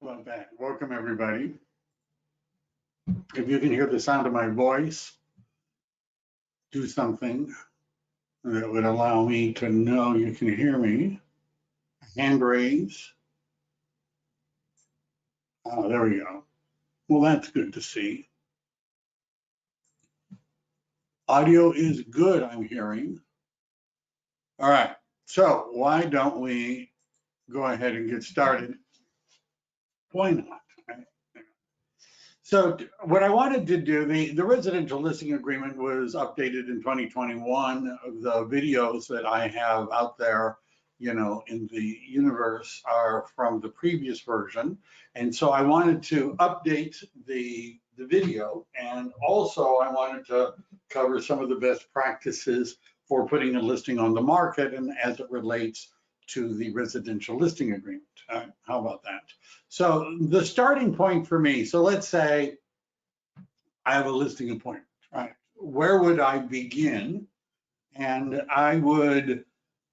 About that. Welcome, everybody. If you can hear the sound of my voice, do something that would allow me to know you can hear me. Hand raise. Oh, there we go. Well, that's good to see. Audio is good, I'm hearing. All right, so why don't we go ahead and get started? Why not? Right? So what I wanted to do, the residential listing agreement was updated in 2021. The videos that I have out there, in the universe are from the previous version. And so I wanted to update the video, and also I wanted to cover some of the best practices for putting a listing on the market and as it relates to the residential listing agreement. How about that? So the starting point for me, so let's say I have a listing appointment, right? Where would I begin? And I would,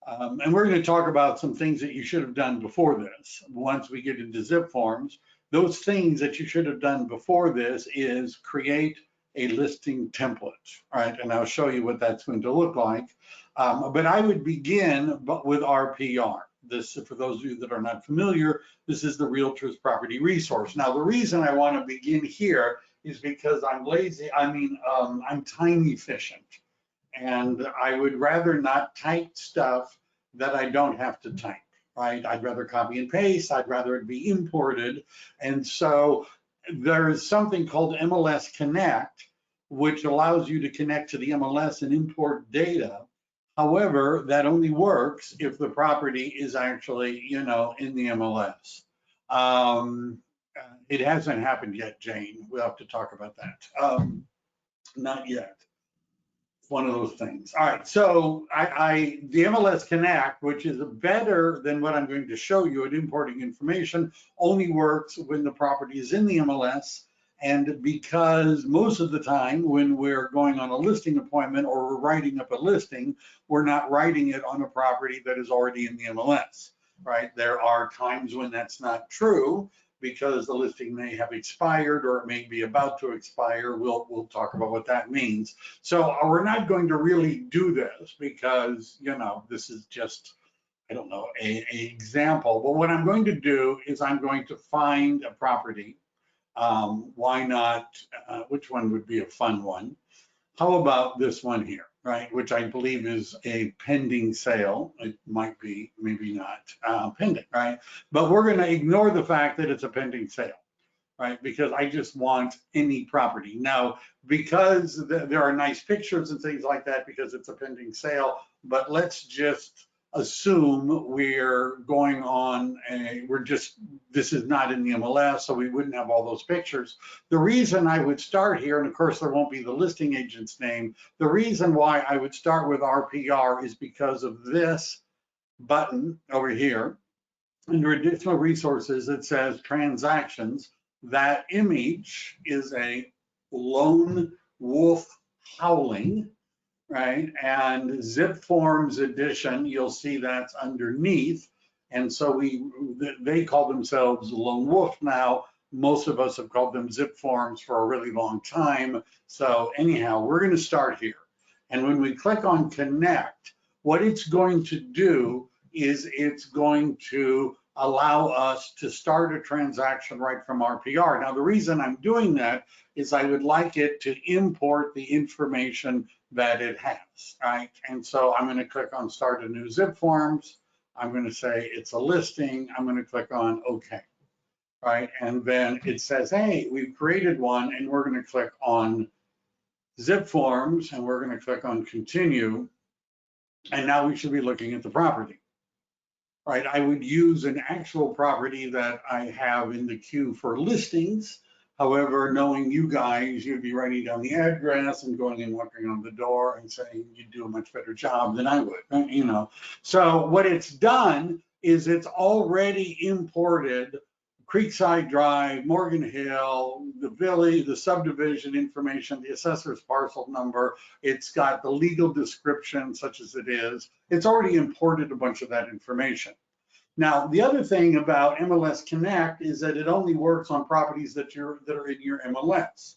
and we're going to talk about some things that you should have done before this. Once we get into Zipforms, those things that you should have done before this is create a listing template, right? And I'll show you what that's going to look like. But I would begin with RPR. This, for those of you that are not familiar, this is the Realtor's Property Resource. Now, the reason I want to begin here is because I'm lazy. I'm time efficient, and I would rather not type stuff that I don't have to type, right? I'd rather copy and paste. I'd rather it be imported. And so there's something called MLS Connect, which allows you to connect to the MLS and import data. However, that only works if the property is actually, in the MLS. It hasn't happened yet, Jane. We'll have to talk about that. Not yet. It's one of those things. All right, so the MLS Connect, which is better than what I'm going to show you at importing information, only works when the property is in the MLS. And because most of the time when we're going on a listing appointment or we're writing up a listing, we're not writing it on a property that is already in the MLS, right? There are times when that's not true because the listing may have expired or it may be about to expire. We'll talk about what that means. So we're not going to really do this because, this is just, I don't know, a example. But what I'm going to do is I'm going to find a property. Why not? Which one would be a fun one? How about this one here, right? Which I believe is a pending sale. It might be, maybe not pending, right? But we're going to ignore the fact that it's a pending sale, right? Because I just want any property. Now, because there are nice pictures and things like that, because it's a pending sale, but let's just assume we're going on this is not in the MLS, so we wouldn't have all those pictures. The reason I would start here, and of course there won't be the listing agent's name, the reason why I would start with RPR is because of this button over here. Under additional resources, it says transactions. That image is a lone wolf howling, right? And Zipforms edition, you'll see that's underneath. And so they call themselves Lone Wolf now. Most of us have called them Zipforms for a really long time. So anyhow, we're going to start here. And when we click on Connect, what it's going to do is it's going to allow us to start a transaction right from RPR. Now, the reason I'm doing that is I would like it to import the information that it has, right? And so I'm going to click on Start a New Zipforms. I'm going to say it's a listing. I'm going to click on OK, right? And then it says, hey, we've created one, and we're going to click on Zipforms, and we're going to click on Continue. And now we should be looking at the property. Right, I would use an actual property that I have in the queue for listings. However, knowing you guys, you'd be writing down the address and going and knocking on the door and saying you'd do a much better job than I would, right? So what it's done is it's already imported Creekside Drive, Morgan Hill, the village, the subdivision information, the assessor's parcel number. It's got the legal description, such as it is. It's already imported a bunch of that information. Now, the other thing about MLS Connect is that it only works on properties that are in your MLS.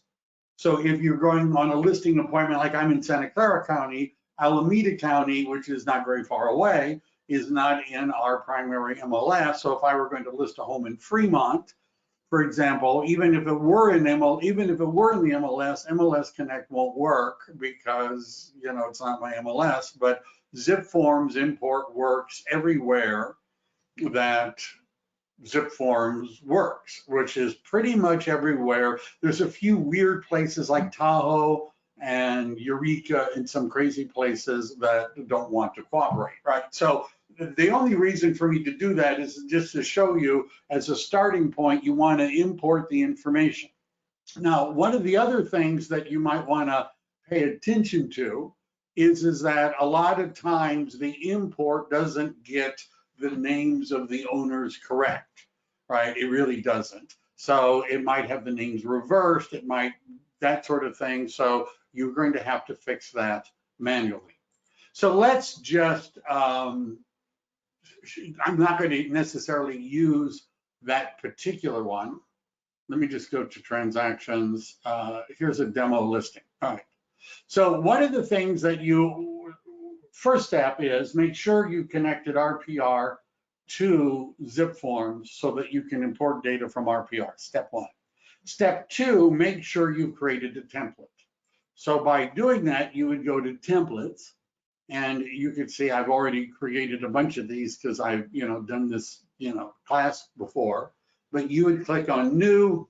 So if you're going on a listing appointment, like I'm in Santa Clara County, Alameda County, which is not very far away, is not in our primary MLS. So if I were going to list a home in Fremont, for example, even if it were in the MLS, MLS Connect won't work because, you know, it's not my MLS, but Zipform's import works everywhere that Zipforms works, which is pretty much everywhere. There's a few weird places like Tahoe and Eureka and some crazy places that don't want to cooperate, right? So the only reason for me to do that is just to show you as a starting point, you want to import the information. Now, one of the other things that you might want to pay attention to is that a lot of times the import doesn't get the names of the owners correct, right? It really doesn't. So it might have the names reversed, it might, that sort of thing. So you're going to have to fix that manually. So let's just, I'm not going to necessarily use that particular one. Let me just go to transactions. Here's a demo listing. All right. So one of the things that first step is make sure you connected RPR to Zipforms so that you can import data from RPR, step one. Step two, make sure you've created a template. So by doing that, you would go to templates, and you could see I've already created a bunch of these because I've done this class before. But you would click on new,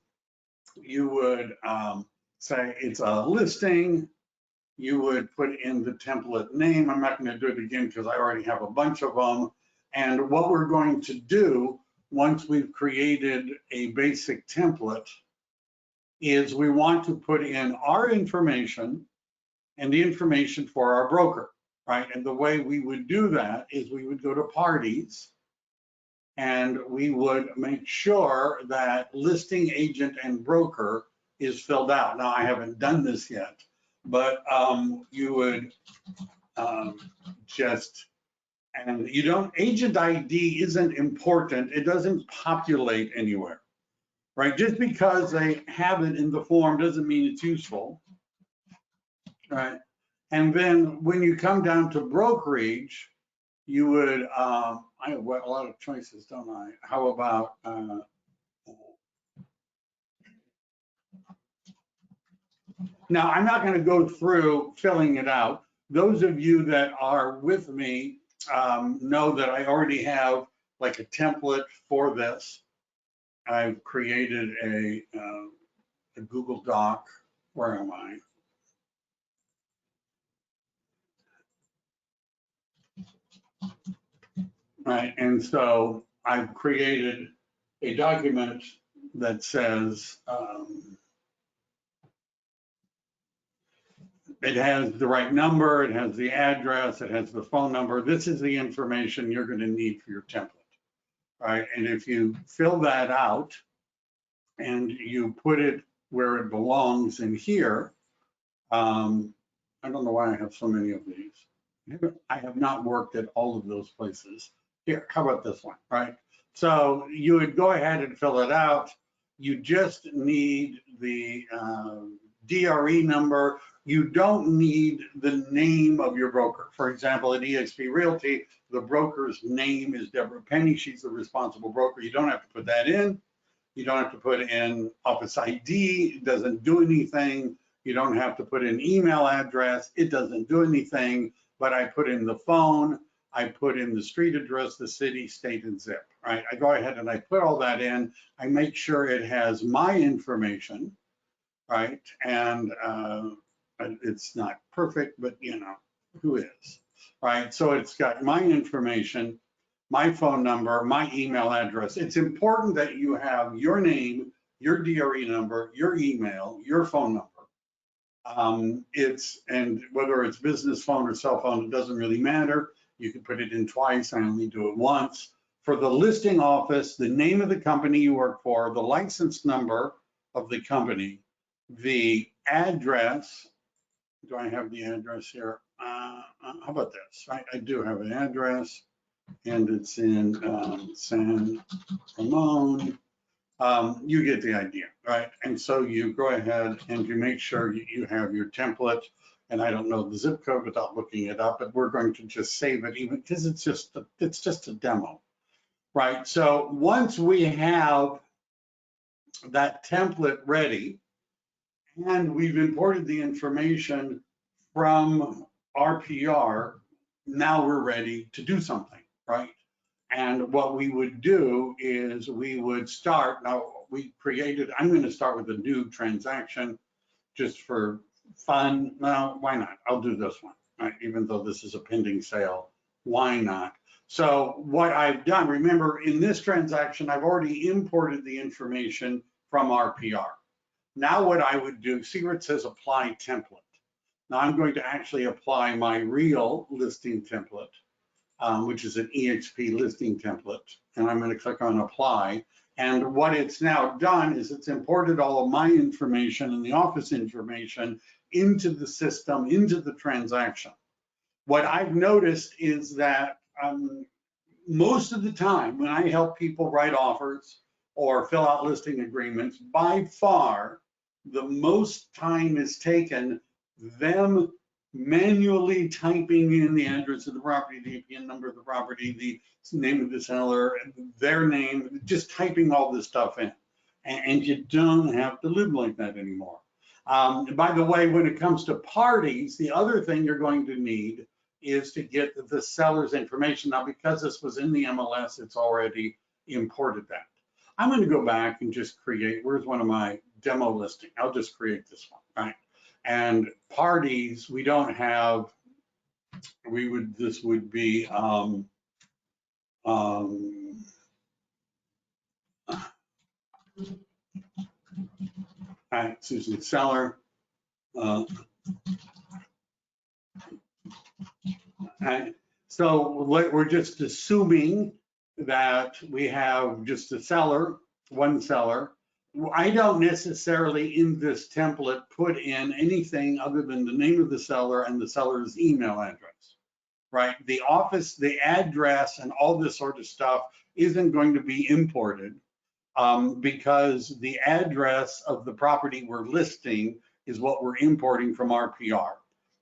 you would say it's a listing, you would put in the template name. I'm not going to do it again because I already have a bunch of them. And what we're going to do once we've created a basic template is we want to put in our information and the information for our broker, right? And the way we would do that is we would go to parties and we would make sure that listing agent and broker is filled out. Now, I haven't done this yet, but you would and you don't, agent ID isn't important. It doesn't populate anywhere, right? Just because they have it in the form doesn't mean it's useful, right? And then when you come down to brokerage, you would, I have a lot of choices, don't I? How about, now I'm not going to go through filling it out. Those of you that are with me know that I already have like a template for this. I've created a Google Doc. Where am I? Right, and so I've created a document that says it has the right number, it has the address, it has the phone number. This is the information you're going to need for your template, right? And if you fill that out and you put it where it belongs in here, I don't know why I have so many of these. I have not worked at all of those places. Here, how about this one, right? So you would go ahead and fill it out. You just need the DRE number. You don't need the name of your broker. For example, at eXp Realty, the broker's name is Deborah Penny. She's the responsible broker. You don't have to put that in. You don't have to put in office ID. It doesn't do anything. You don't have to put in email address. It doesn't do anything, but I put in the phone. I put in the street address, the city, state, and zip, right? I go ahead and I put all that in. I make sure it has my information, right? And it's not perfect, but who is, right? So it's got my information, my phone number, my email address. It's important that you have your name, your DRE number, your email, your phone number. And whether it's business phone or cell phone, it doesn't really matter. You can put it in twice. I only do it once. For the listing office, the name of the company you work for, the license number of the company, the address. Do I have the address here? How about this? I do have an address. and it's in San Ramon. You get the idea, right? And so you go ahead and you make sure you have your template. And I don't know the zip code without looking it up, but we're going to just save it even because it's just a demo, right? So once we have that template ready and we've imported the information from RPR, now we're ready to do something, right? And what we would do is we would start, now we created, I'm going to start with a new transaction just for fun. No, why not? I'll do this one, right? Even though this is a pending sale, why not? So what I've done, remember in this transaction, I've already imported the information from RPR. Now what I would do, see where it says apply template. Now I'm going to actually apply my real listing template, which is an EXP listing template. And I'm going to click on apply. And what it's now done is it's imported all of my information and the office information into the system, into the transaction. What I've noticed is that most of the time when I help people write offers or fill out listing agreements, by far, the most time is taken them manually typing in the address of the property, the APN number of the property, the name of the seller, their name, just typing all this stuff in. And you don't have to live like that anymore. By the way, when it comes to parties, the other thing you're going to need is to get the seller's information. Now, because this was in the MLS, it's already imported that. I'm going to go back and just create, where's one of my demo listing? I'll just create this one, right? And parties, we don't have, this would be, right, Susan Seller. Right. So we're just assuming that we have just a seller, one seller. I don't necessarily in this template put in anything other than the name of the seller and the seller's email address, right? The office, the address, and all this sort of stuff isn't going to be imported because the address of the property we're listing is what we're importing from RPR.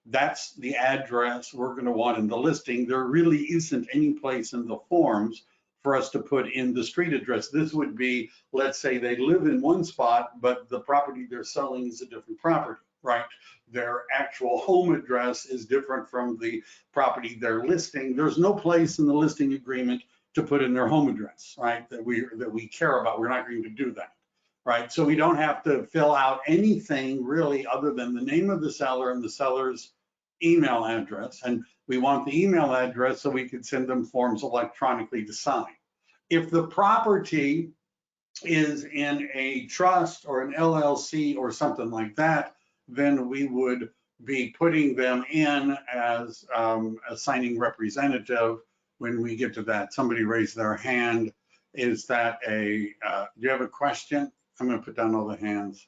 That's the address we're going to want in the listing. There really isn't any place in the forms for us to put in the street address. This would be, let's say they live in one spot, but the property they're selling is a different property, right? Their actual home address is different from the property they're listing. There's no place in the listing agreement to put in their home address, right? That we care about. We're not going to do that, right? So we don't have to fill out anything really other than the name of the seller and the seller's email address. And we want the email address so we could send them forms electronically to sign. If the property is in a trust or an LLC or something like that, then we would be putting them in as a signing representative when we get to that. Somebody raised their hand. Is that do you have a question? I'm going to put down all the hands.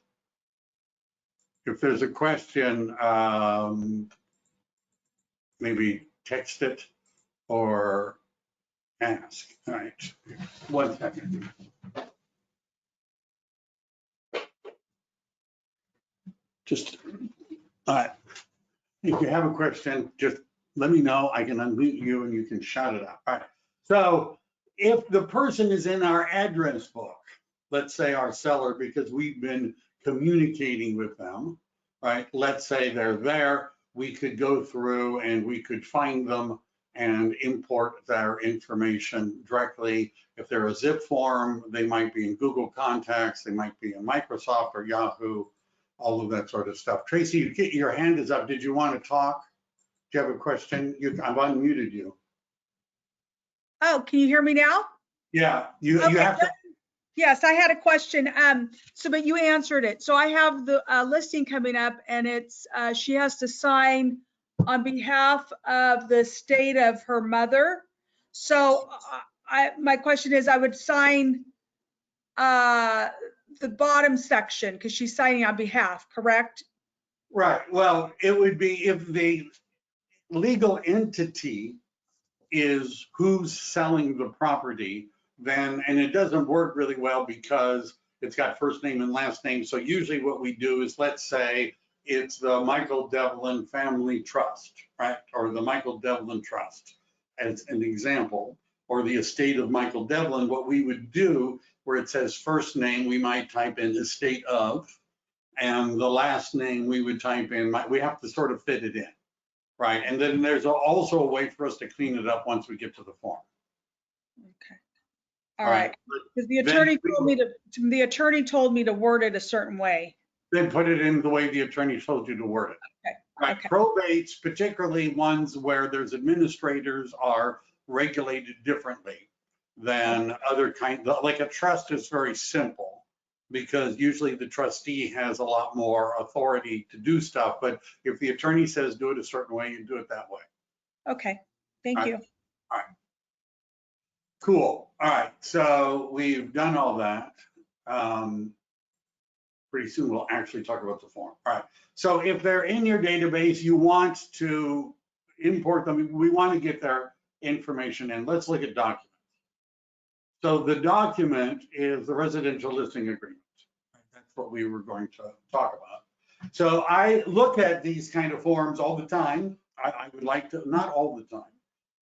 If there's a question, maybe text it or ask. All right, 1 second. Just, all right, if you have a question, just let me know. I can unmute you and you can shout it out. All right, so if the person is in our address book, let's say our seller, because we've been communicating with them, right? Let's say they're there, we could go through and we could find them and import their information directly. If they're a Zipform, they might be in Google Contacts, they might be in Microsoft or Yahoo, all of that sort of stuff. Tracy, your hand is up. Did you want to talk? Do you have a question? I've unmuted you. Oh, can you hear me now? Yeah, you have to. Yes, I had a question. But you answered it. So I have the listing coming up, and it's she has to sign on behalf of the state of her mother. So my question is, I would sign the bottom section because she's signing on behalf, correct? Right. Well, it would be if the legal entity is who's selling the property, then, and it doesn't work really well because it's got first name and last name. So usually what we do is, let's say it's the Michael Devlin Family Trust, right? Or the Michael Devlin Trust as an example, or the estate of Michael Devlin. What we would do, where it says first name, we might type in estate of, and the last name we would type in, we have to sort of fit it in, right? And then there's also a way for us to clean it up once we get to the form. Okay. All right. Because the attorney told me to word it a certain way. Then put it in the way the attorney told you to word it. Okay. Right. Okay. Probates, particularly ones where there's administrators, are regulated differently than other kinds. Like a trust is very simple because usually the trustee has a lot more authority to do stuff. But if the attorney says do it a certain way, you do it that way. Okay. Thank you. All right. Cool. All right. So we've done all that. Pretty soon we'll actually talk about the form. All right. So if they're in your database, you want to import them. We want to get their information in. Let's look at documents. So the document is the residential listing agreement. That's what we were going to talk about. So I look at these kind of forms all the time. I would like to, not all the time,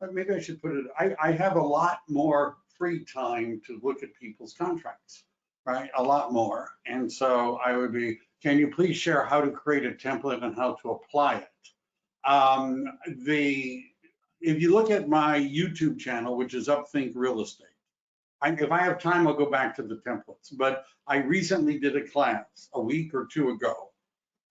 but maybe I should put it, I have a lot more free time to look at people's contracts, right? A lot more. And so I would be, can you please share how to create a template and how to apply it? If you look at my YouTube channel, which is Upthink Real Estate, if I have time, I'll go back to the templates. But I recently did a class a week or two ago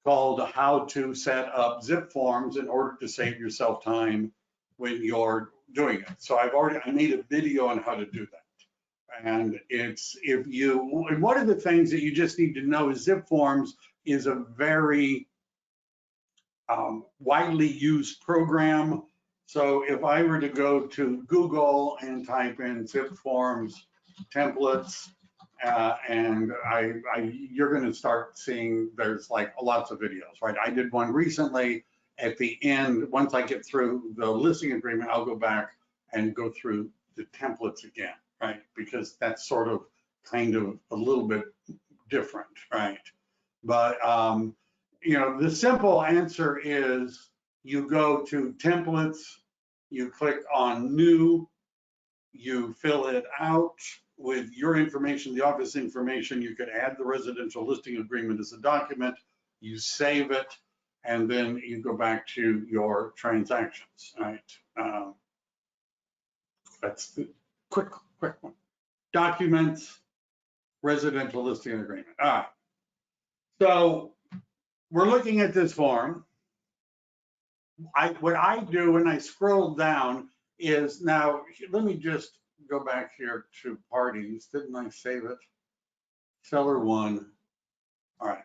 called How to Set Up Zipforms in order to save yourself time when you're doing it. So I made a video on how to do that. And and one of the things that you just need to know is Zipforms is a very widely used program. So if I were to go to Google and type in Zipforms templates, and you're going to start seeing there's like lots of videos, right? I did one recently. At the end, once I get through the listing agreement, I'll go back and go through the templates again, right? Because that's sort of kind of a little bit different, right? But the simple answer is you go to templates, you click on new, you fill it out with your information, the office information. You could add the residential listing agreement as a document, you save it, and then you go back to your transactions, right? That's the quick one. Documents, residential listing agreement. All right. So we're looking at this form. What I do when I scroll down is, now let me just go back here to parties. Didn't I save it? Seller one. All right.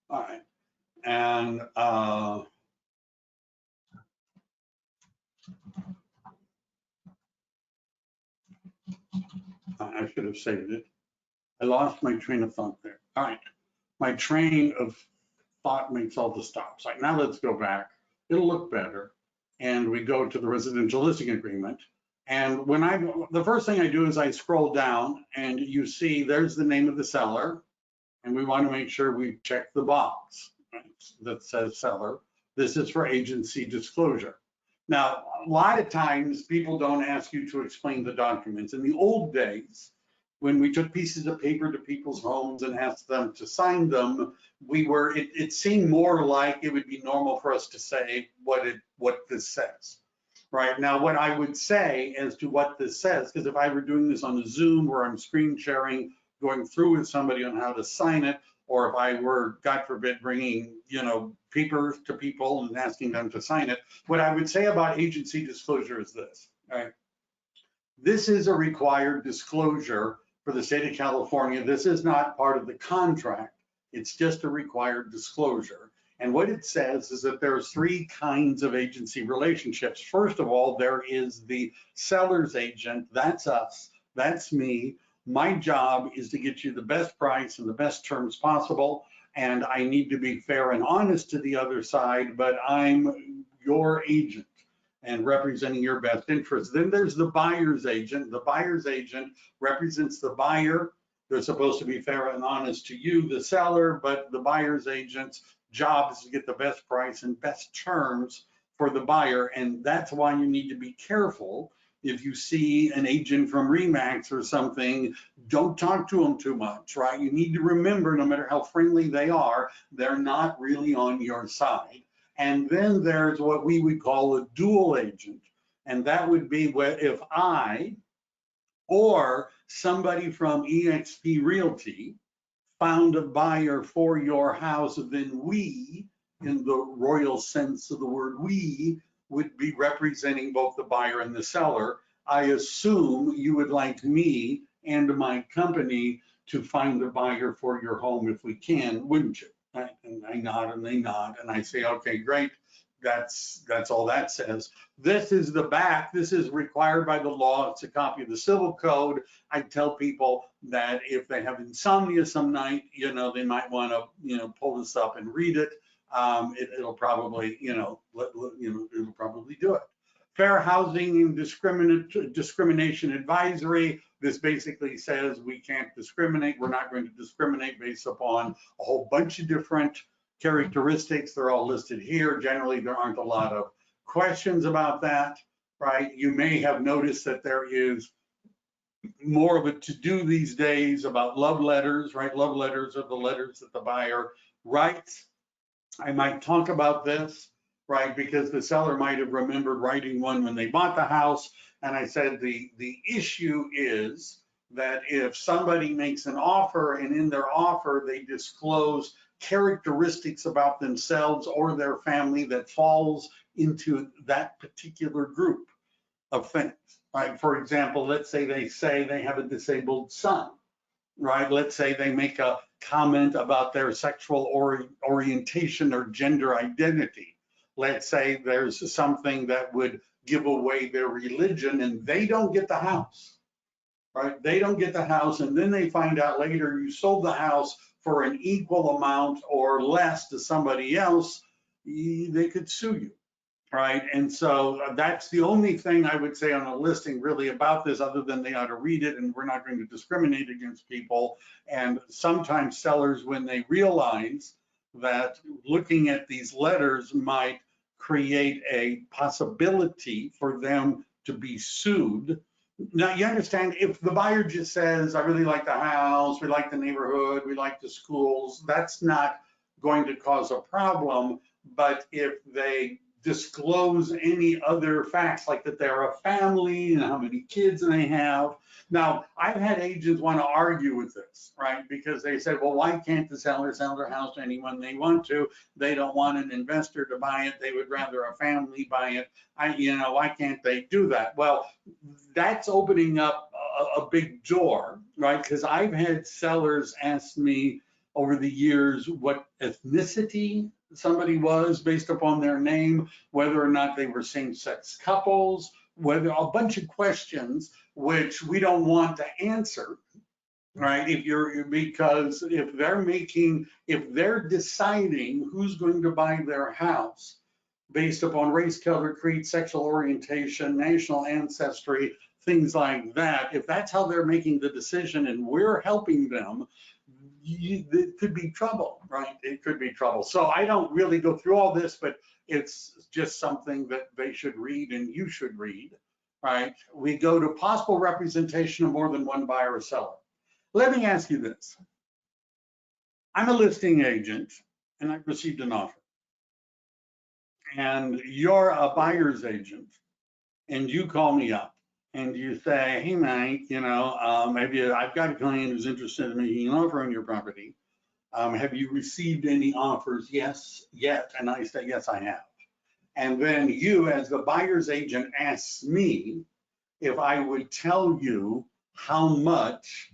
All right. And I should have saved it. I lost my train of thought there. All right. My train of thought makes all the stops. All right, now let's go back. It'll look better. And we go to the residential listing agreement. And the first thing I do is I scroll down and you see there's the name of the seller. And we want to make sure we check the box, right, that says seller. This is for agency disclosure. Now, a lot of times people don't ask you to explain the documents. In the old days, when we took pieces of paper to people's homes and asked them to sign them, it seemed more like it would be normal for us to say what this says. Right now, what I would say as to what this says, because if I were doing this on a Zoom where I'm screen sharing, going through with somebody on how to sign it, or if I were, God forbid, bringing, paper to people and asking them to sign it, what I would say about agency disclosure is this, right? This is a required disclosure for the state of California. This is not part of the contract. It's just a required disclosure. And what it says is that there's three kinds of agency relationships. First of all, there is the seller's agent. That's us. That's me. My job is to get you the best price and the best terms possible. and I need to be fair and honest to the other side, but I'm your agent and representing your best interest. Then there's the buyer's agent. The buyer's agent represents the buyer. They're supposed to be fair and honest to you, the seller, but the buyer's agent's job is to get the best price and best terms for the buyer. And that's why you need to be careful. If you see an agent from Remax or something, don't talk to them too much, right? You need to remember, no matter how friendly they are, they're not really on your side. And then there's what we would call a dual agent. And that would be if I or somebody from eXp Realty found a buyer for your house, then we, in the royal sense of the word we, would be representing both the buyer and the seller. I assume you would like me and my company to find a buyer for your home if we can, wouldn't you? And I nod and they nod and I say, okay, great. That's all that says. This is the back. This is required by the law. It's a copy of the civil code. I tell people that if they have insomnia some night, they might want to, pull this up and read it. It'll probably, it'll probably do it. Fair housing and discrimination advisory. This basically says we can't discriminate. We're not going to discriminate based upon a whole bunch of different characteristics. They're all listed here. Generally, there aren't a lot of questions about that, right? You may have noticed that there is more of a to-do these days about love letters, right? Love letters are the letters that the buyer writes. I might talk about this, right? Because the seller might have remembered writing one when they bought the house. And I said the issue is that if somebody makes an offer and in their offer they disclose characteristics about themselves or their family that falls into that particular group of things, right? For example, let's say they have a disabled son, right? Let's say they make a comment about their sexual orientation or gender identity. Let's say there's something that would give away their religion and they don't get the house, right? They don't get the house and then they find out later you sold the house for an equal amount or less to somebody else, they could sue you, right? And so that's the only thing I would say on a listing really about this, other than they ought to read it, and we're not going to discriminate against people. And sometimes sellers, when they realize that looking at these letters might create a possibility for them to be sued. Now, you understand, if the buyer just says, I really like the house, we like the neighborhood, we like the schools, that's not going to cause a problem. But if they disclose any other facts, like that they're a family and how many kids they have. Now, I've had agents want to argue with this, right? Because they said, well, why can't the seller sell their house to anyone they want to? They don't want an investor to buy it. They would rather a family buy it. Why can't they do that? Well, that's opening up a big door, right? Because I've had sellers ask me over the years what ethnicity somebody was based upon their name, whether or not they were same-sex couples, whether a bunch of questions which we don't want to answer, right? Because if they're deciding who's going to buy their house based upon race, color, creed, sexual orientation, national ancestry, things like that, if that's how they're making the decision and we're helping them, it could be trouble, right? It could be trouble. So I don't really go through all this, but it's just something that they should read and you should read, right? We go to possible representation of more than one buyer or seller. Let me ask you this. I'm a listing agent and I've received an offer. And you're a buyer's agent and you call me up and you say, hey, Mike, maybe I've got a client who's interested in making an offer on your property. Have you received any offers? Yes, yet. And I say, yes, I have. And then you, as the buyer's agent, asks me if I would tell you how much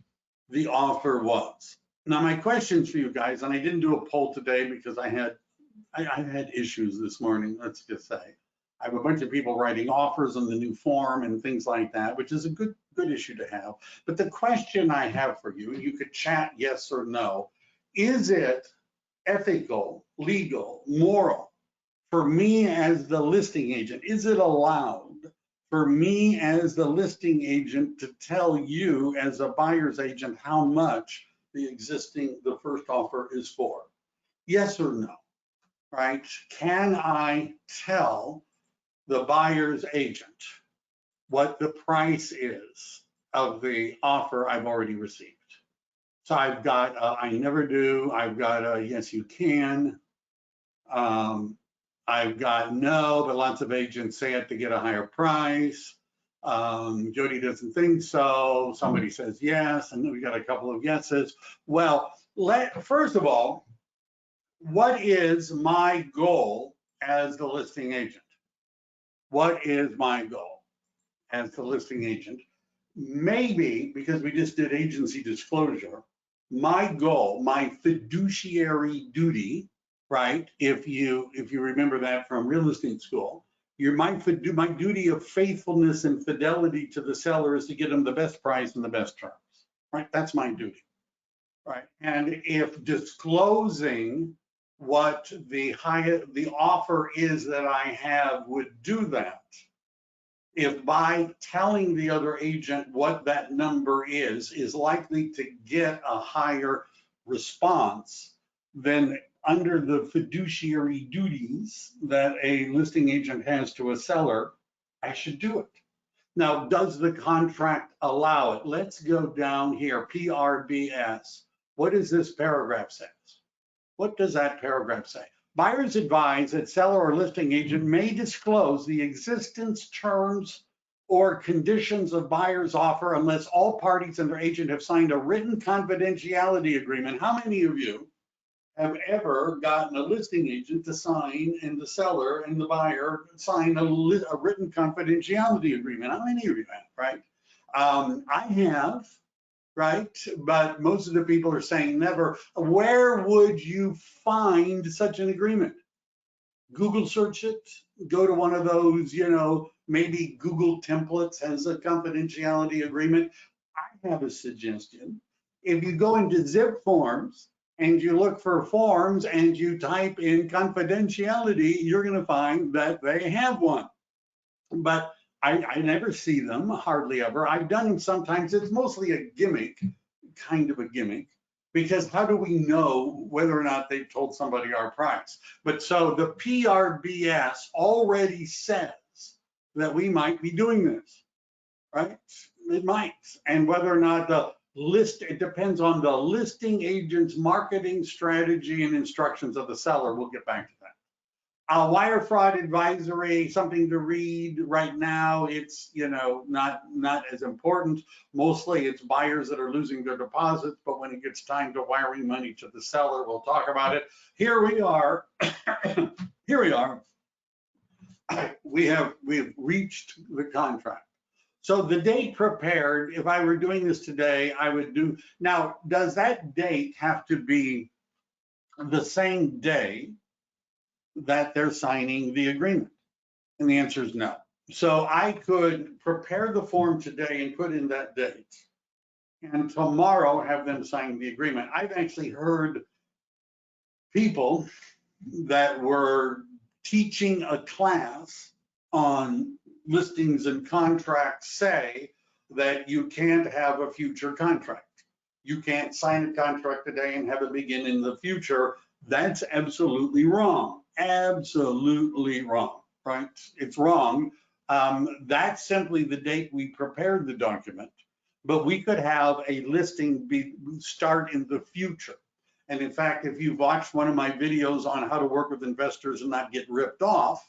the offer was. Now, my questions for you guys, and I didn't do a poll today because I had issues this morning, let's just say. I have a bunch of people writing offers on the new form and things like that, which is a good issue to have. But the question I have for you, and you could chat yes or no, is it ethical, legal, moral for me as the listing agent? Is it allowed for me as the listing agent to tell you as a buyer's agent how much the first offer is for? Yes or no, right? Can I tell the buyer's agent what the price is of the offer I've already received? So I've got, I never do. I've got a yes, you can. I've got no, but lots of agents say it to get a higher price. Jody doesn't think so. Somebody says yes, and then we got a couple of yeses. Well, first of all, what is my goal as the listing agent? What is my goal as the listing agent? Maybe because we just did agency disclosure, my goal, my fiduciary duty, right? If you remember that from real estate school, my duty of faithfulness and fidelity to the seller is to get them the best price and the best terms, right? That's my duty, right? And if disclosing what the offer is that I have would do that, if by telling the other agent what that number is likely to get a higher response, then under the fiduciary duties that a listing agent has to a seller, I should do it. Now, does the contract allow it? Let's go down here, PRBS. What does this paragraph say? What does that paragraph say? Buyers advise that seller or listing agent may disclose the existence, terms, or conditions of buyer's offer unless all parties and their agent have signed a written confidentiality agreement. How many of you have ever gotten a listing agent to sign and the seller and the buyer sign a written confidentiality agreement? How many of you have, right? I have, right? But most of the people are saying never. Where would you find such an agreement? Google search it, go to one of those, maybe Google templates has a confidentiality agreement. I have a suggestion. If you go into Zipforms and you look for forms and you type in confidentiality, you're going to find that they have one. But I never see them, hardly ever. I've done them sometimes. It's mostly a gimmick, kind of a gimmick, because how do we know whether or not they've told somebody our price? But so the PRBS already says that we might be doing this, right? It might. And whether or not it depends on the listing agent's marketing strategy and instructions of the seller. We'll get back to that. Wire fraud advisory, something to read right now. It's not as important. Mostly it's buyers that are losing their deposits, but when it gets time to wiring money to the seller, we'll talk about it. Here we are. Here we are. We have reached the contract. So the date prepared, if I were doing this today, I would do. Now, does that date have to be the same day that they're signing the agreement? And the answer is no. So I could prepare the form today and put in that date, and tomorrow have them sign the agreement. I've actually heard people that were teaching a class on listings and contracts say that you can't have a future contract. You can't sign a contract today and have it begin in the future. That's absolutely wrong. Absolutely wrong, right? It's wrong. That's simply the date we prepared the document, but we could have a listing start in the future. And in fact, if you've watched one of my videos on how to work with investors and not get ripped off,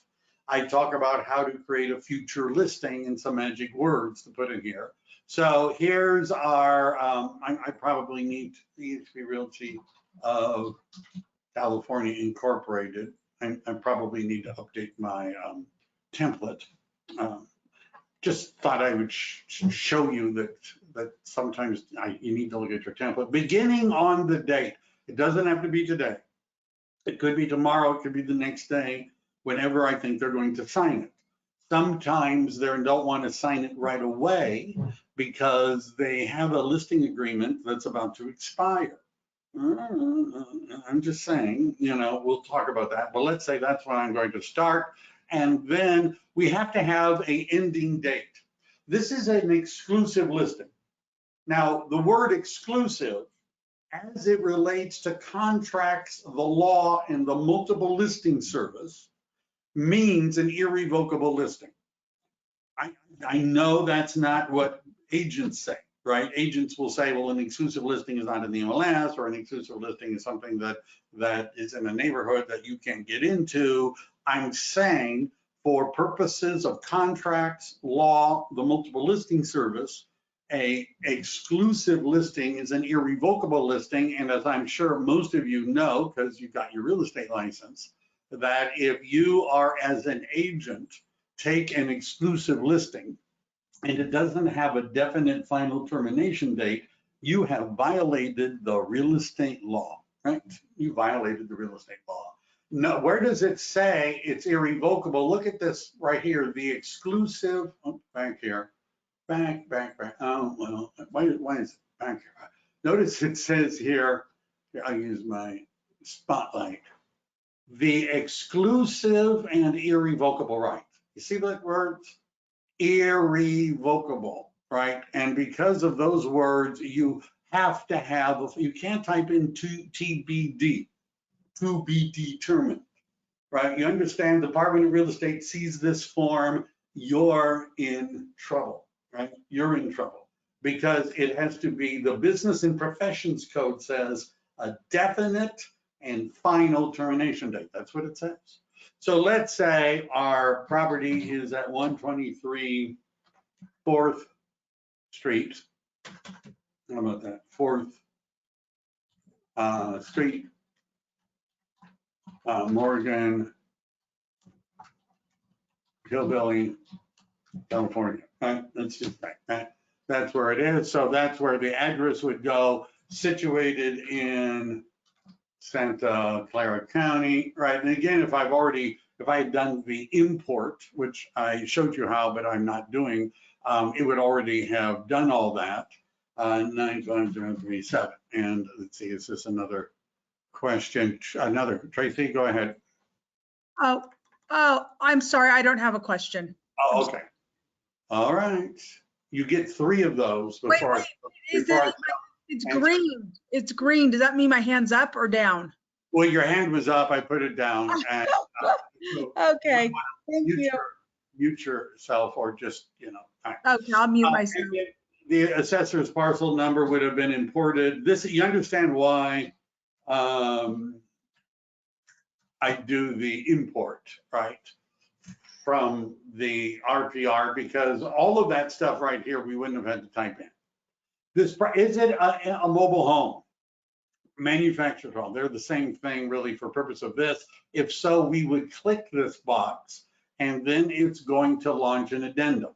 I talk about how to create a future listing and some magic words to put in here. So here's our, I probably need eXp Realty of California Incorporated. I probably need to update my template. Just thought I would show you that sometimes you need to look at your template. Beginning on the date. It doesn't have to be today. It could be tomorrow. It could be the next day, whenever I think they're going to sign it. Sometimes they don't want to sign it right away because they have a listing agreement that's about to expire. I'm just saying, we'll talk about that, but let's say that's when I'm going to start. And then we have to have a ending date. This is an exclusive listing. Now, the word exclusive, as it relates to contracts, the law, and the multiple listing service, means an irrevocable listing. I know that's not what agents say, right? Agents will say, well, an exclusive listing is not in the MLS, or an exclusive listing is something that is in a neighborhood that you can't get into. I'm saying for purposes of contracts, law, the multiple listing service, a exclusive listing is an irrevocable listing. And as I'm sure most of you know, because you've got your real estate license, that if you are as an agent, take an exclusive listing and it doesn't have a definite final termination date, you have violated the real estate law, right? You violated the real estate law. No, where does it say it's irrevocable? Look at this right here, the exclusive, back here, back. Oh, well, why is it back here? Notice it says here I'll use my spotlight, the exclusive and irrevocable right. You see that words? Irrevocable, right? And because of those words, you have to have, you can't type in TBD, to be determined, right? You understand, the Department of Real Estate sees this form, you're in trouble, right? You're in trouble because it has to be, the Business and Professions Code says a definite and final termination date. That's what it says. So let's say our property is at 123 4th Street. How about that? 4th Street, Morgan, Hillbilly, California. Right? That's just right. That's where it is. So that's where the address would go, situated in Santa Clara County, right? And again, if I had done the import, which I showed you how, but I'm not doing, it would already have done all that. 95037. And let's see, is this another question? Tracy, go ahead. Oh, I'm sorry, I don't have a question. Oh, okay. All right. You get 3 of those before It's green. It's green. Does that mean my hand's up or down? Well, your hand was up. I put it down. And, okay. Thank you. Mute yourself, or just, Okay, I'll mute myself. The assessor's parcel number would have been imported. This, you understand why I do the import, right? From the RPR, because all of that stuff right here, we wouldn't have had to type in. Is it a mobile home? Manufactured home. They're the same thing really for purpose of this. If so, we would click this box and then it's going to launch an addendum.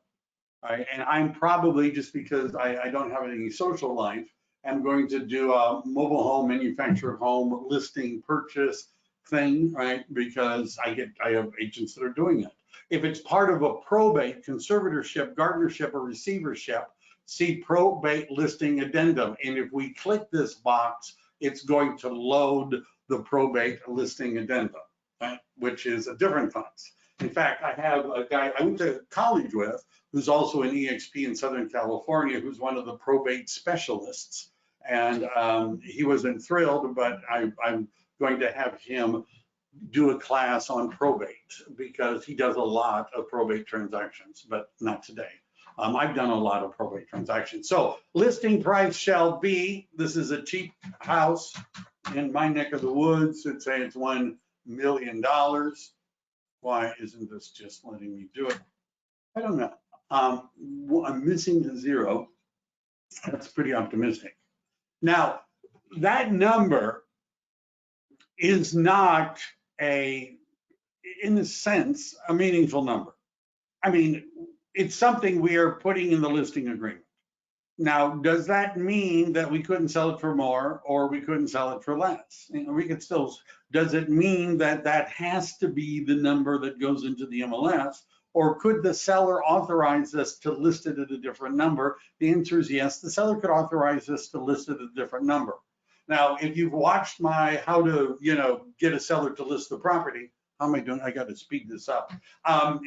Right? And I'm probably, just because I don't have any social life, I'm going to do a mobile home, manufactured home listing purchase thing, right? Because I have agents that are doing it. If it's part of a probate, conservatorship, guardianship, or receivership, see probate listing addendum. And if we click this box, it's going to load the probate listing addendum, right? Which is a different class. In fact, I have a guy I went to college with who's also an EXP in Southern California, who's one of the probate specialists. And he wasn't thrilled, but I'm going to have him do a class on probate because he does a lot of probate transactions, but not today. I've done a lot of probate transactions. So listing price shall be, this is a cheap house in my neck of the woods. It'd say it's $1 million. Why isn't this just letting me do it? I don't know. I'm missing the 0. That's pretty optimistic. Now, that number is not in a sense, a meaningful number. I mean, it's something we are putting in the listing agreement. Now, does that mean that we couldn't sell it for more or we couldn't sell it for less? We could still, does it mean that that has to be the number that goes into the MLS? Or could the seller authorize us to list it at a different number? The answer is yes, the seller could authorize us to list it at a different number. Now, if you've watched my how to, get a seller to list the property, how am I doing? I got to speed this up.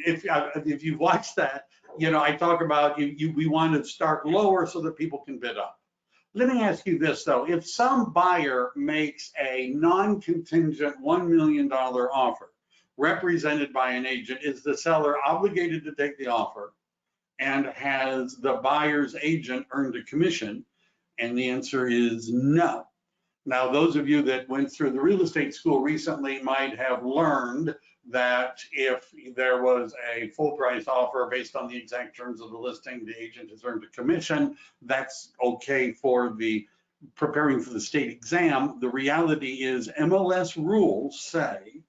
If you've watched that, I talk about we want to start lower so that people can bid up. Let me ask you this though: if some buyer makes a non-contingent $1 million offer represented by an agent, is the seller obligated to take the offer? And has the buyer's agent earned a commission? And the answer is no. Now, those of you that went through the real estate school recently might have learned that if there was a full price offer based on the exact terms of the listing, the agent has earned a commission. That's okay for the preparing for the state exam. The reality is MLS rules say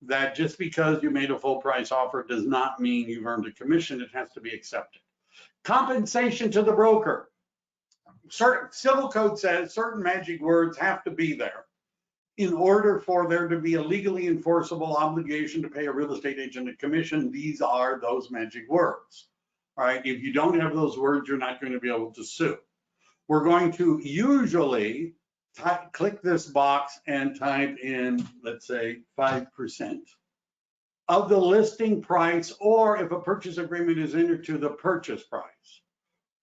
that just because you made a full price offer does not mean you've earned a commission. It has to be accepted. Compensation to the broker. Certain civil code says certain magic words have to be there in order for there to be a legally enforceable obligation to pay a real estate agent a commission. These are those magic words. All right. If you don't have those words, you're not going to be able to sue. We're going to usually click this box and type in, let's say, 5% of the listing price, or if a purchase agreement is entered, to the purchase price.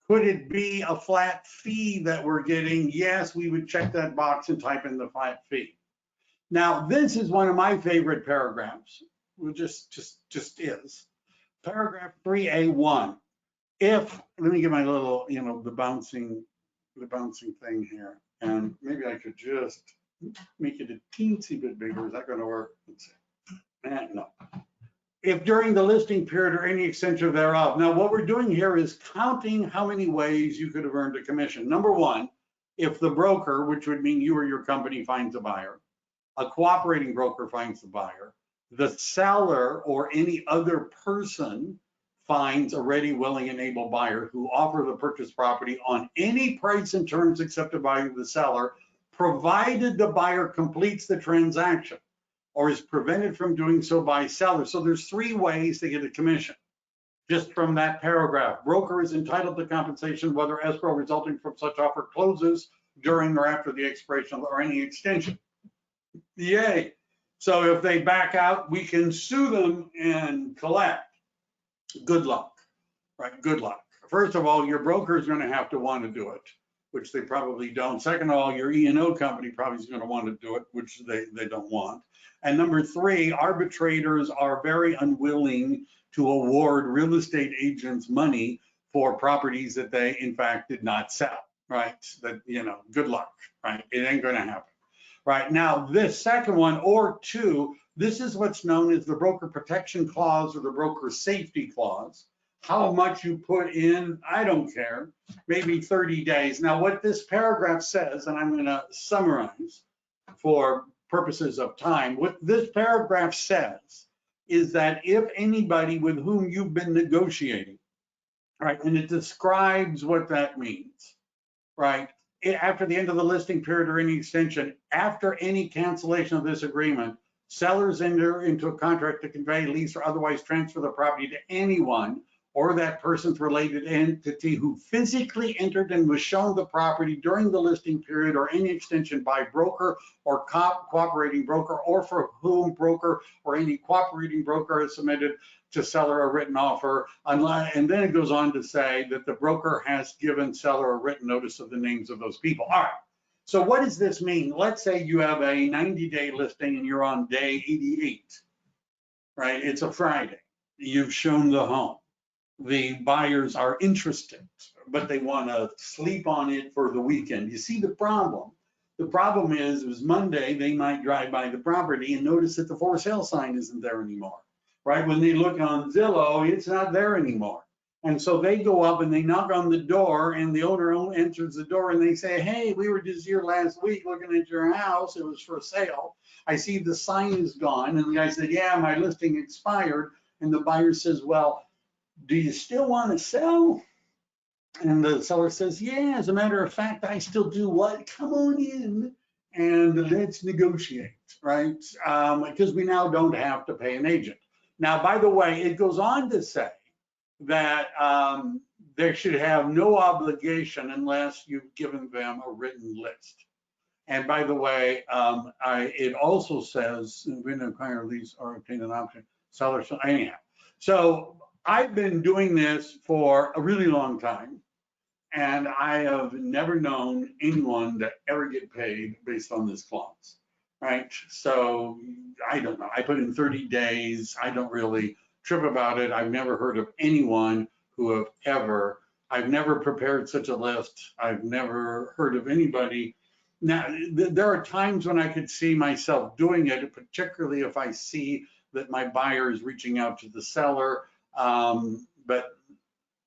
Could it be a flat fee that we're getting? Yes, we would check that box and type in the flat fee. Now, this is one of my favorite paragraphs. It just is. Paragraph 3A1. If, let me get my little, the bouncing thing here. And maybe I could just make it a teensy bit bigger. Is that going to work? Let's see. No. If during the listing period or any extension thereof. Now, what we're doing here is counting how many ways you could have earned a commission. Number one, if the broker, which would mean you or your company, finds a buyer, a cooperating broker finds the buyer, the seller or any other person finds a ready, willing, and able buyer who offer the purchase property on any price and terms accepted by the seller, provided the buyer completes the transaction or is prevented from doing so by seller. So there's 3 ways to get a commission. Just from that paragraph, broker is entitled to compensation whether escrow resulting from such offer closes during or after the expiration or any extension. Yay. So if they back out, we can sue them and collect. Good luck, right? Good luck. First of all, your broker is going to have to want to do it, which they probably don't. Second of all, your E&O company probably is going to want to do it, which they don't want. And number 3, arbitrators are very unwilling to award real estate agents money for properties that they, in fact, did not sell, right? That, good luck, right? It ain't going to happen. Right now, this second one, or 2, this is what's known as the broker protection clause or the broker safety clause. How much you put in, I don't care, maybe 30 days. Now, what this paragraph says, and I'm going to summarize for purposes of time, what this paragraph says is that if anybody with whom you've been negotiating, right, and it describes what that means, right? After the end of the listing period or any extension, after any cancellation of this agreement, sellers enter into a contract to convey, lease, or otherwise transfer the property to anyone or that person's related entity who physically entered and was shown the property during the listing period or any extension by broker or cooperating broker, or for whom broker or any cooperating broker has submitted to seller a written offer, and then it goes on to say that the broker has given seller a written notice of the names of those people. All right, so what does this mean? Let's say you have a 90-day listing and you're on day 88, right? It's a Friday. You've shown the home. The buyers are interested, but they want to sleep on it for the weekend. You see the problem? The problem is, it was Monday, they might drive by the property and notice that the for sale sign isn't there anymore. Right? When they look on Zillow, it's not there anymore. And so they go up and they knock on the door, and the owner enters the door and they say, hey, we were just here last week looking at your house. It was for sale. I see the sign is gone. And the guy said, yeah, my listing expired. And the buyer says, well, do you still want to sell? And the seller says, yeah, as a matter of fact, I still do. What? Come on in and let's negotiate, right? Because we now don't have to pay an agent. Now, by the way, it goes on to say that they should have no obligation unless you've given them a written list. And by the way, it also says, when acquire, lease, or obtain an option, seller, so anyhow. So I've been doing this for a really long time, and I have never known anyone to ever get paid based on this clause, right? So I don't know. I put in 30 days. I don't really trip about it. I've never heard of anyone who have ever, I've never prepared such a list. I've never heard of anybody. Now, there are times when I could see myself doing it, particularly if I see that my buyer is reaching out to the seller. But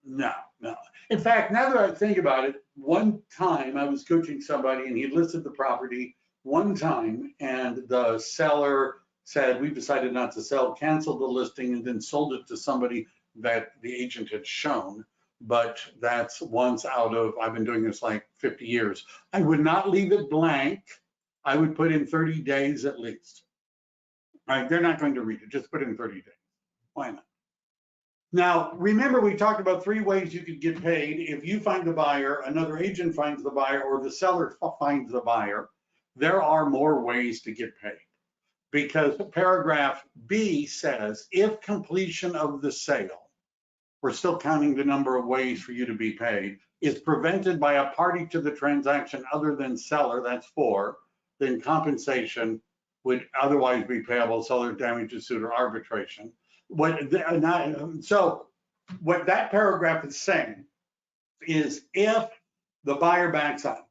no. In fact, now that I think about it, one time I was coaching somebody and he listed the property one time and the seller said, we've decided not to sell, canceled the listing, and then sold it to somebody that the agent had shown. But that's once out of, I've been doing this like 50 years. I would not leave it blank. I would put in 30 days at least. Right? They're not going to read it. Just put in 30 days. Why not? Now, remember, we talked about 3 ways you could get paid. If you find the buyer, another agent finds the buyer, or the seller finds the buyer, there are more ways to get paid. Because paragraph B says, if completion of the sale, we're still counting the number of ways for you to be paid, is prevented by a party to the transaction other than seller, that's 4, then compensation would otherwise be payable, seller damages, suit, or arbitration. So what that paragraph is saying is if the buyer backs out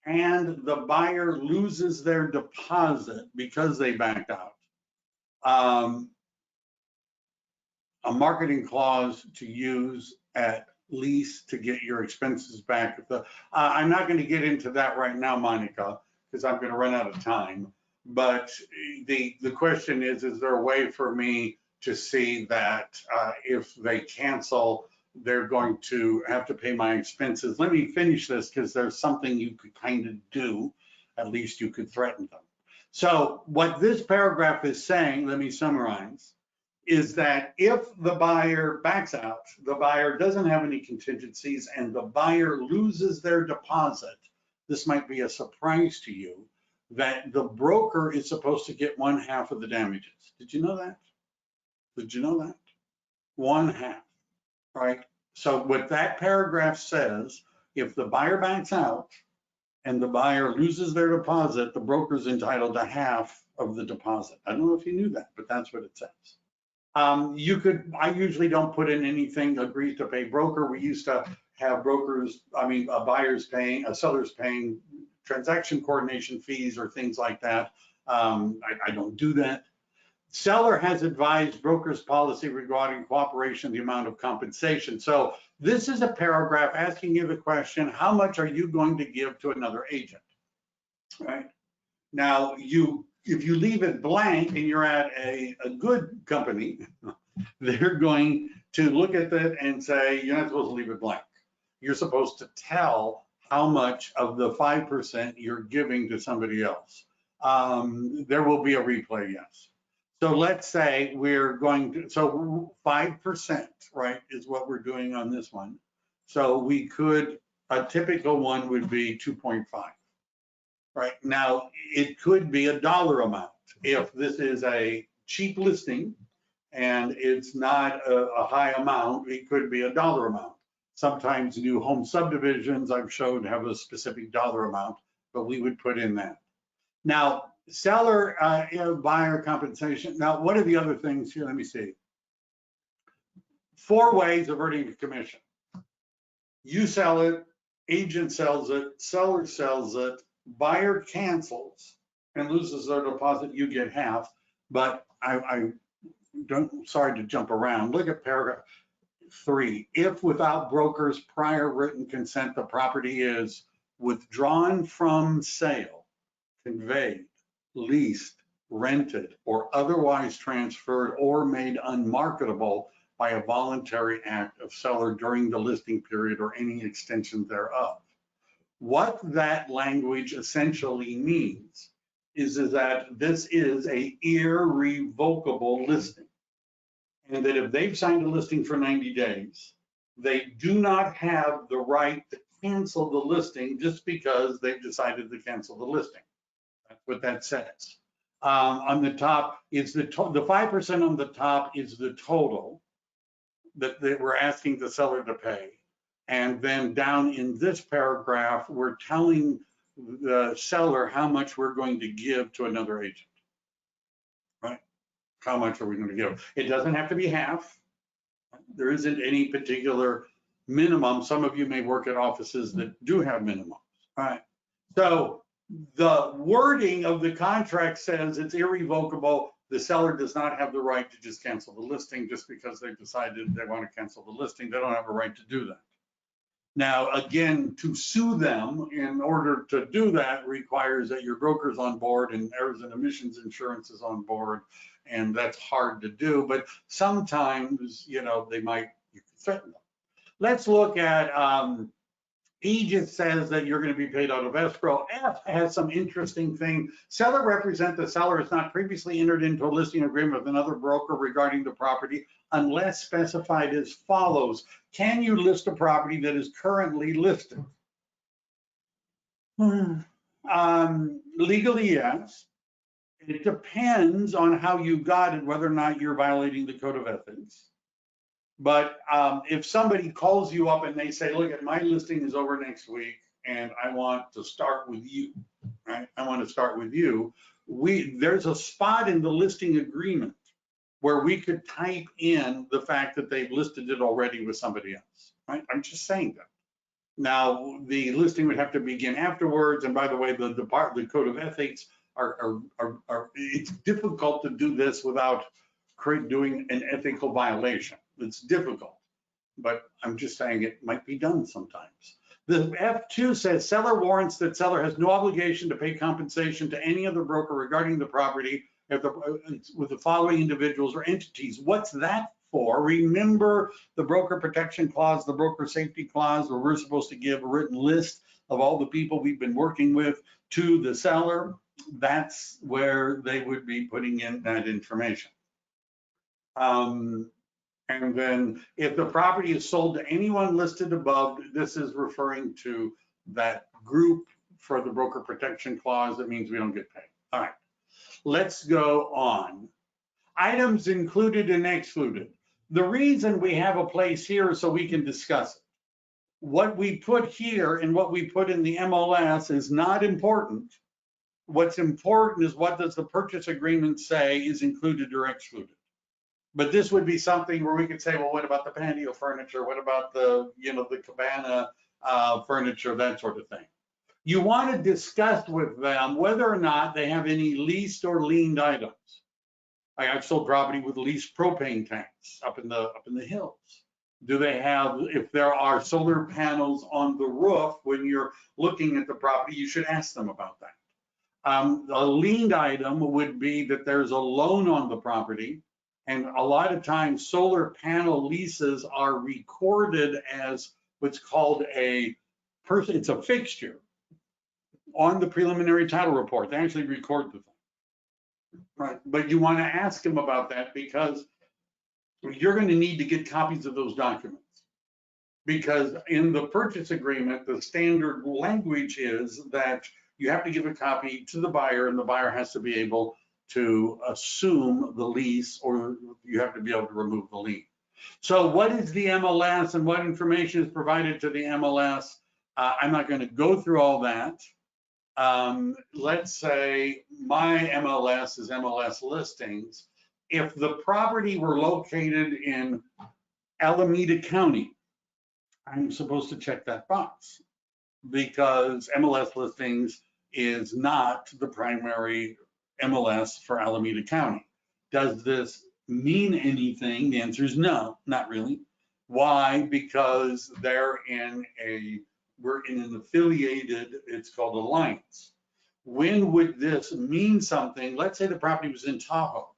and the buyer loses their deposit because they backed out, a marketing clause to use at least to get your expenses back. I'm not going to get into that right now, Monica, because I'm going to run out of time. But the question is there a way for me to see that if they cancel, they're going to have to pay my expenses? Let me finish this because there's something you could kind of do. At least you could threaten them. So what this paragraph is saying, let me summarize, is that if the buyer backs out, the buyer doesn't have any contingencies, and the buyer loses their deposit, this might be a surprise to you, that the broker is supposed to get 1/2 of the damages. Did you know that? Did you know that? 1/2, right? So what that paragraph says, if the buyer backs out and the buyer loses their deposit, the broker's entitled to 1/2 of the deposit. I don't know if you knew that, but that's what it says. I usually don't put in anything agrees to pay broker. We used to have brokers, buyers paying, sellers paying transaction coordination fees or things like that. I don't do that. Seller has advised broker's policy regarding cooperation, the amount of compensation. So this is a paragraph asking you the question, how much are you going to give to another agent, right? Now, if you leave it blank and you're at a good company, they're going to look at it and say, you're not supposed to leave it blank. You're supposed to tell how much of the 5% you're giving to somebody else. There will be a replay, yes. So let's say we're going to, so 5%, right, is what we're doing on this one. So we could, a typical one would be 2.5. Right now, it could be a dollar amount. If this is a cheap listing and it's not a high amount, it could be a dollar amount. Sometimes new home subdivisions I've showed have a specific dollar amount, but we would put in that. Now, seller, buyer compensation. Now, what are the other things here? Let me see. 4 ways of earning a commission. You sell it, agent sells it, seller sells it, buyer cancels and loses their deposit, you get 1/2. But I don't, sorry to jump around. Look at paragraph 3. If without broker's prior written consent, the property is withdrawn from sale, conveyed, leased, rented, or otherwise transferred or made unmarketable by a voluntary act of seller during the listing period or any extension thereof. What that language essentially means is that this is an irrevocable listing, and that if they've signed a listing for 90 days, they do not have the right to cancel the listing just because they've decided to cancel the listing. That's what that says. On the top is the 5% on the top is the total that we're asking the seller to pay. And then down in this paragraph, we're telling the seller how much we're going to give to another agent, right? How much are we going to give? It doesn't have to be half. There isn't any particular minimum. Some of you may work at offices that do have minimums, right? So the wording of the contract says it's irrevocable. The seller does not have the right to just cancel the listing just because they've decided they want to cancel the listing. They don't have a right to do that. Now, again, to sue them in order to do that requires that your broker's on board and errors and omissions insurance is on board, and that's hard to do. But sometimes, you know, you can threaten them. Let's look at E just says that you're going to be paid out of escrow. F has some interesting thing. Seller represent the seller has not previously entered into a listing agreement with another broker regarding the property unless specified as follows. Can you list a property that is currently listed? Legally, yes. It depends on how you got it, whether or not you're violating the code of ethics. But if somebody calls you up and they say, look, my listing is over next week and I want to start with you, right? I want to start with you. There's a spot in the listing agreement where we could type in the fact that they've listed it already with somebody else, right? I'm just saying that. Now, the listing would have to begin afterwards. And by the way, the code of ethics it's difficult to do this without doing an ethical violation. It's difficult, but I'm just saying it might be done sometimes. The F2 says seller warrants that seller has no obligation to pay compensation to any other broker regarding the property with the following individuals or entities. What's that for? Remember the broker protection clause, the broker safety clause, where we're supposed to give a written list of all the people we've been working with to the seller. That's where they would be putting in that information. And then if the property is sold to anyone listed above, this is referring to that group for the broker protection clause. That means we don't get paid. All right, let's go on. Items included and excluded. The reason we have a place here is so we can discuss it. What we put here and what we put in the MLS is not important. What's important is what does the purchase agreement say is included or excluded. But this would be something where we could say, well, what about the patio furniture? What about the cabana furniture, that sort of thing. You want to discuss with them whether or not they have any leased or liened items. I've sold property with leased propane tanks up in the hills. Do they have, if there are solar panels on the roof when you're looking at the property, you should ask them about that. A liened item would be that there's a loan on the property. And a lot of times solar panel leases are recorded as what's called it's a fixture on the preliminary title report. They actually record the thing, right? But you want to ask them about that because you're going to need to get copies of those documents. Because in the purchase agreement, the standard language is that you have to give a copy to the buyer and the buyer has to be able to assume the lease, or you have to be able to remove the lien. So what is the MLS and what information is provided to the MLS? I'm not going to go through all that. Let's say my MLS is MLS listings. If the property were located in Alameda County, I'm supposed to check that box because MLS listings is not the primary MLS for Alameda County. Does this mean anything? The answer is no, not really. Why? Because we're in an affiliated, it's called alliance. When would this mean something? Let's say the property was in Tahoe,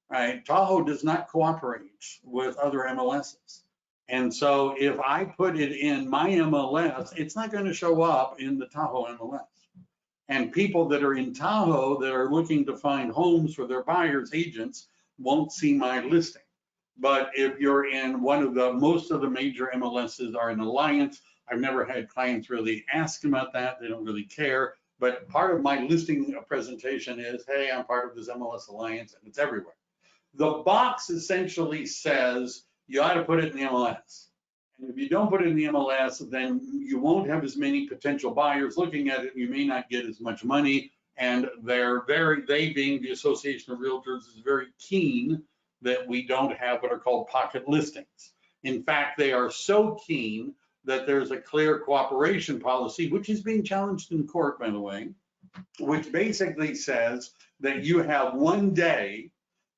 right? Tahoe does not cooperate with other MLSs. And so if I put it in my MLS, it's not going to show up in the Tahoe MLS. And people that are in Tahoe that are looking to find homes for their buyers agents won't see my listing. But if you're in most of the major MLSs are in alliance, I've never had clients really ask about that. They don't really care. But part of my listing presentation is, hey, I'm part of this MLS Alliance, and it's everywhere. The box essentially says you ought to put it in the MLS. And if you don't put it in the MLS, then you won't have as many potential buyers looking at it. You may not get as much money. And they being the Association of Realtors is very keen that we don't have what are called pocket listings. In fact, they are so keen that there's a clear cooperation policy, which is being challenged in court, by the way, which basically says that you have 1 day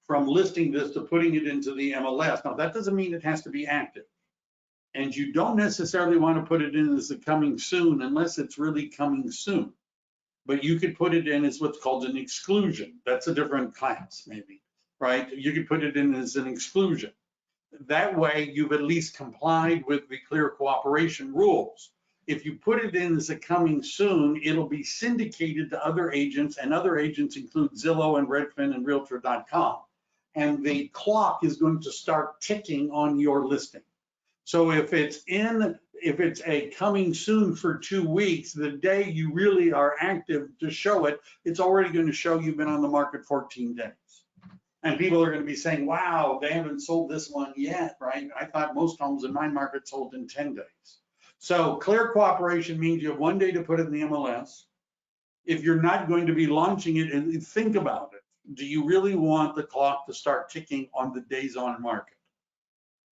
from listing this to putting it into the MLS. Now, that doesn't mean it has to be active. And you don't necessarily want to put it in as a coming soon unless it's really coming soon. But you could put it in as what's called an exclusion. That's a different class, maybe, right? You could put it in as an exclusion. That way, you've at least complied with the clear cooperation rules. If you put it in as a coming soon, it'll be syndicated to other agents, and other agents include Zillow and Redfin and Realtor.com. And the clock is going to start ticking on your listing. So if it's a coming soon for 2 weeks, the day you really are active to show it, it's already going to show you've been on the market 14 days. And people are going to be saying, wow, they haven't sold this one yet, right? I thought most homes in my market sold in 10 days. So clear cooperation means you have 1 day to put it in the MLS. If you're not going to be launching it, and think about it. Do you really want the clock to start ticking on the days on market?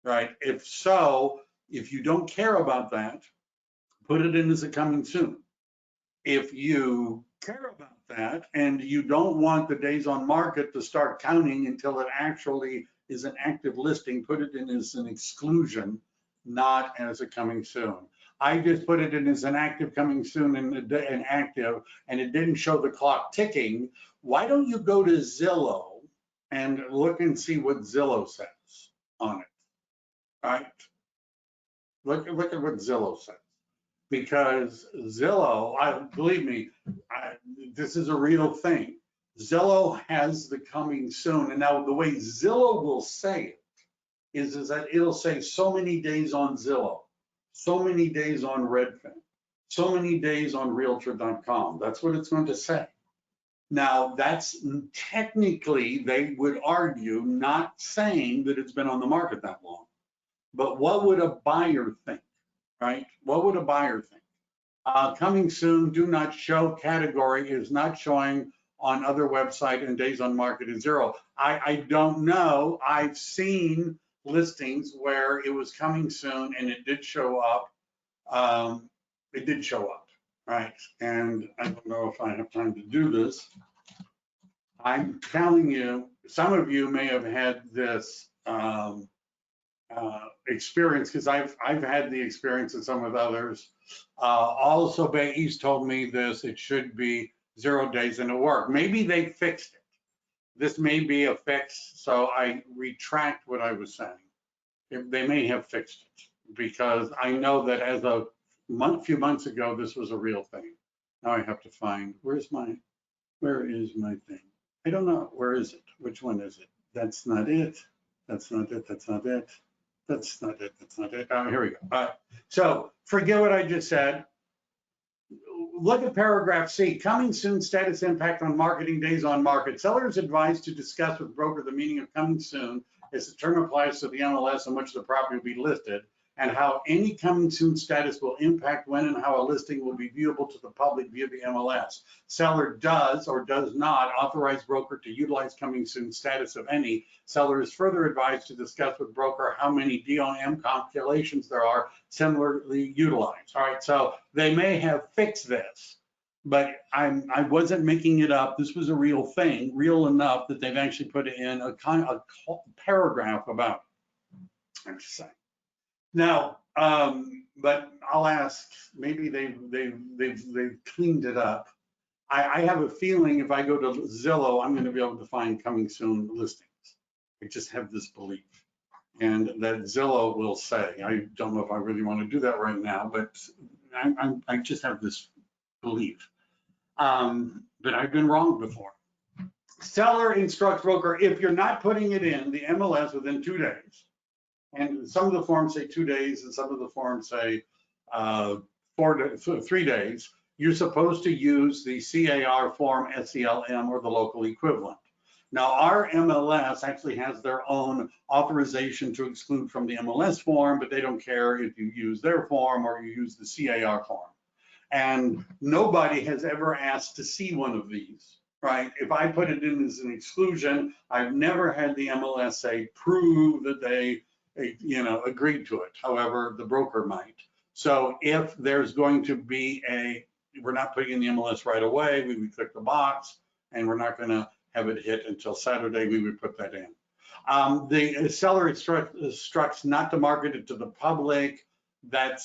Right? If so, if you don't care about that, put it in as a coming soon. If you care about that and you don't want the days on market to start counting until it actually is an active listing, put it in as an exclusion, not as a coming soon. I just put it in as an active coming soon and active, and it didn't show the clock ticking. Why don't you go to Zillow and look and see what Zillow says on it? Right? Look at what Zillow says. Because Zillow, believe me, this is a real thing. Zillow has the coming soon. And now the way Zillow will say it is that it'll say so many days on Zillow, so many days on Redfin, so many days on Realtor.com. That's what it's going to say. Now, that's technically, they would argue, not saying that it's been on the market that long. But what would a buyer think, right? What would a buyer think? Coming soon, do not show category is not showing on other website and days on market is 0. I don't know. I've seen listings where it was coming soon and it did show up. Right? And I don't know if I have time to do this. I'm telling you, some of you may have had this experience, because I've had the experience and some with others. Also, Bay East told me this, it should be 0 days and it worked. Maybe they fixed it. This may be a fix, so I retract what I was saying. They may have fixed it, because I know that as a few months ago, this was a real thing. Now I have to find, where is my thing? I don't know, where is it? Which one is it? That's not it. That's not it. That's not it. That's not it. That's not it. Oh, here we go. All right. So forget what I just said. Look at paragraph C. Coming soon status impact on marketing days on market. Sellers advised to discuss with broker the meaning of coming soon as the term applies to the MLS on which the property will be listed, and how any coming soon status will impact when and how a listing will be viewable to the public via the MLS. Seller does or does not authorize broker to utilize coming soon status of any. Seller is further advised to discuss with broker how many DOM calculations there are similarly utilized. All right, so they may have fixed this, but I wasn't making it up. This was a real thing, real enough that they've actually put in a paragraph about it. I'm just saying. Now, but I'll ask, maybe they've cleaned it up. I have a feeling if I go to Zillow, I'm going to be able to find coming soon listings. I just have this belief, and that Zillow will say, I don't know if I really want to do that right now, but I just have this belief. But I've been wrong before. Seller instructs broker, if you're not putting it in the MLS within 2 days, and some of the forms say 2 days, and some of the forms say 3 days, you're supposed to use the CAR form, SELM, or the local equivalent. Now, our MLS actually has their own authorization to exclude from the MLS form, but they don't care if you use their form or you use the CAR form. And nobody has ever asked to see one of these, right? If I put it in as an exclusion, I've never had the MLS say prove that they, agreed to it. However, the broker might. So if there's going to be we're not putting in the MLS right away, we would click the box, and we're not going to have it hit until Saturday, we would put that in. The seller instructs not to market it to the public. That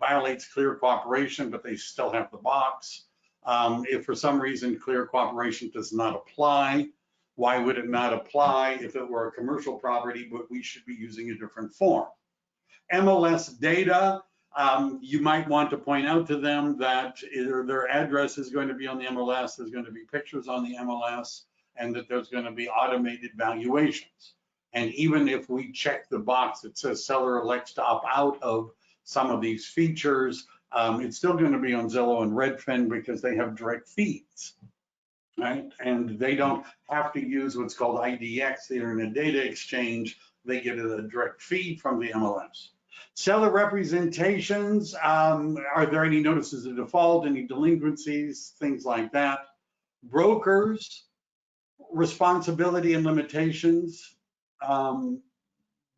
violates clear cooperation, but they still have the box. If for some reason clear cooperation does not apply, why would it not apply if it were a commercial property, but we should be using a different form? MLS data, you might want to point out to them that either their address is going to be on the MLS, there's going to be pictures on the MLS, and that there's going to be automated valuations. And even if we check the box that says seller elects to opt out of some of these features, it's still going to be on Zillow and Redfin because they have direct feeds, right? And they don't have to use what's called IDX, the Internet Data Exchange. They get a direct feed from the MLS. Seller representations, are there any notices of default, any delinquencies, things like that. Brokers, responsibility and limitations. I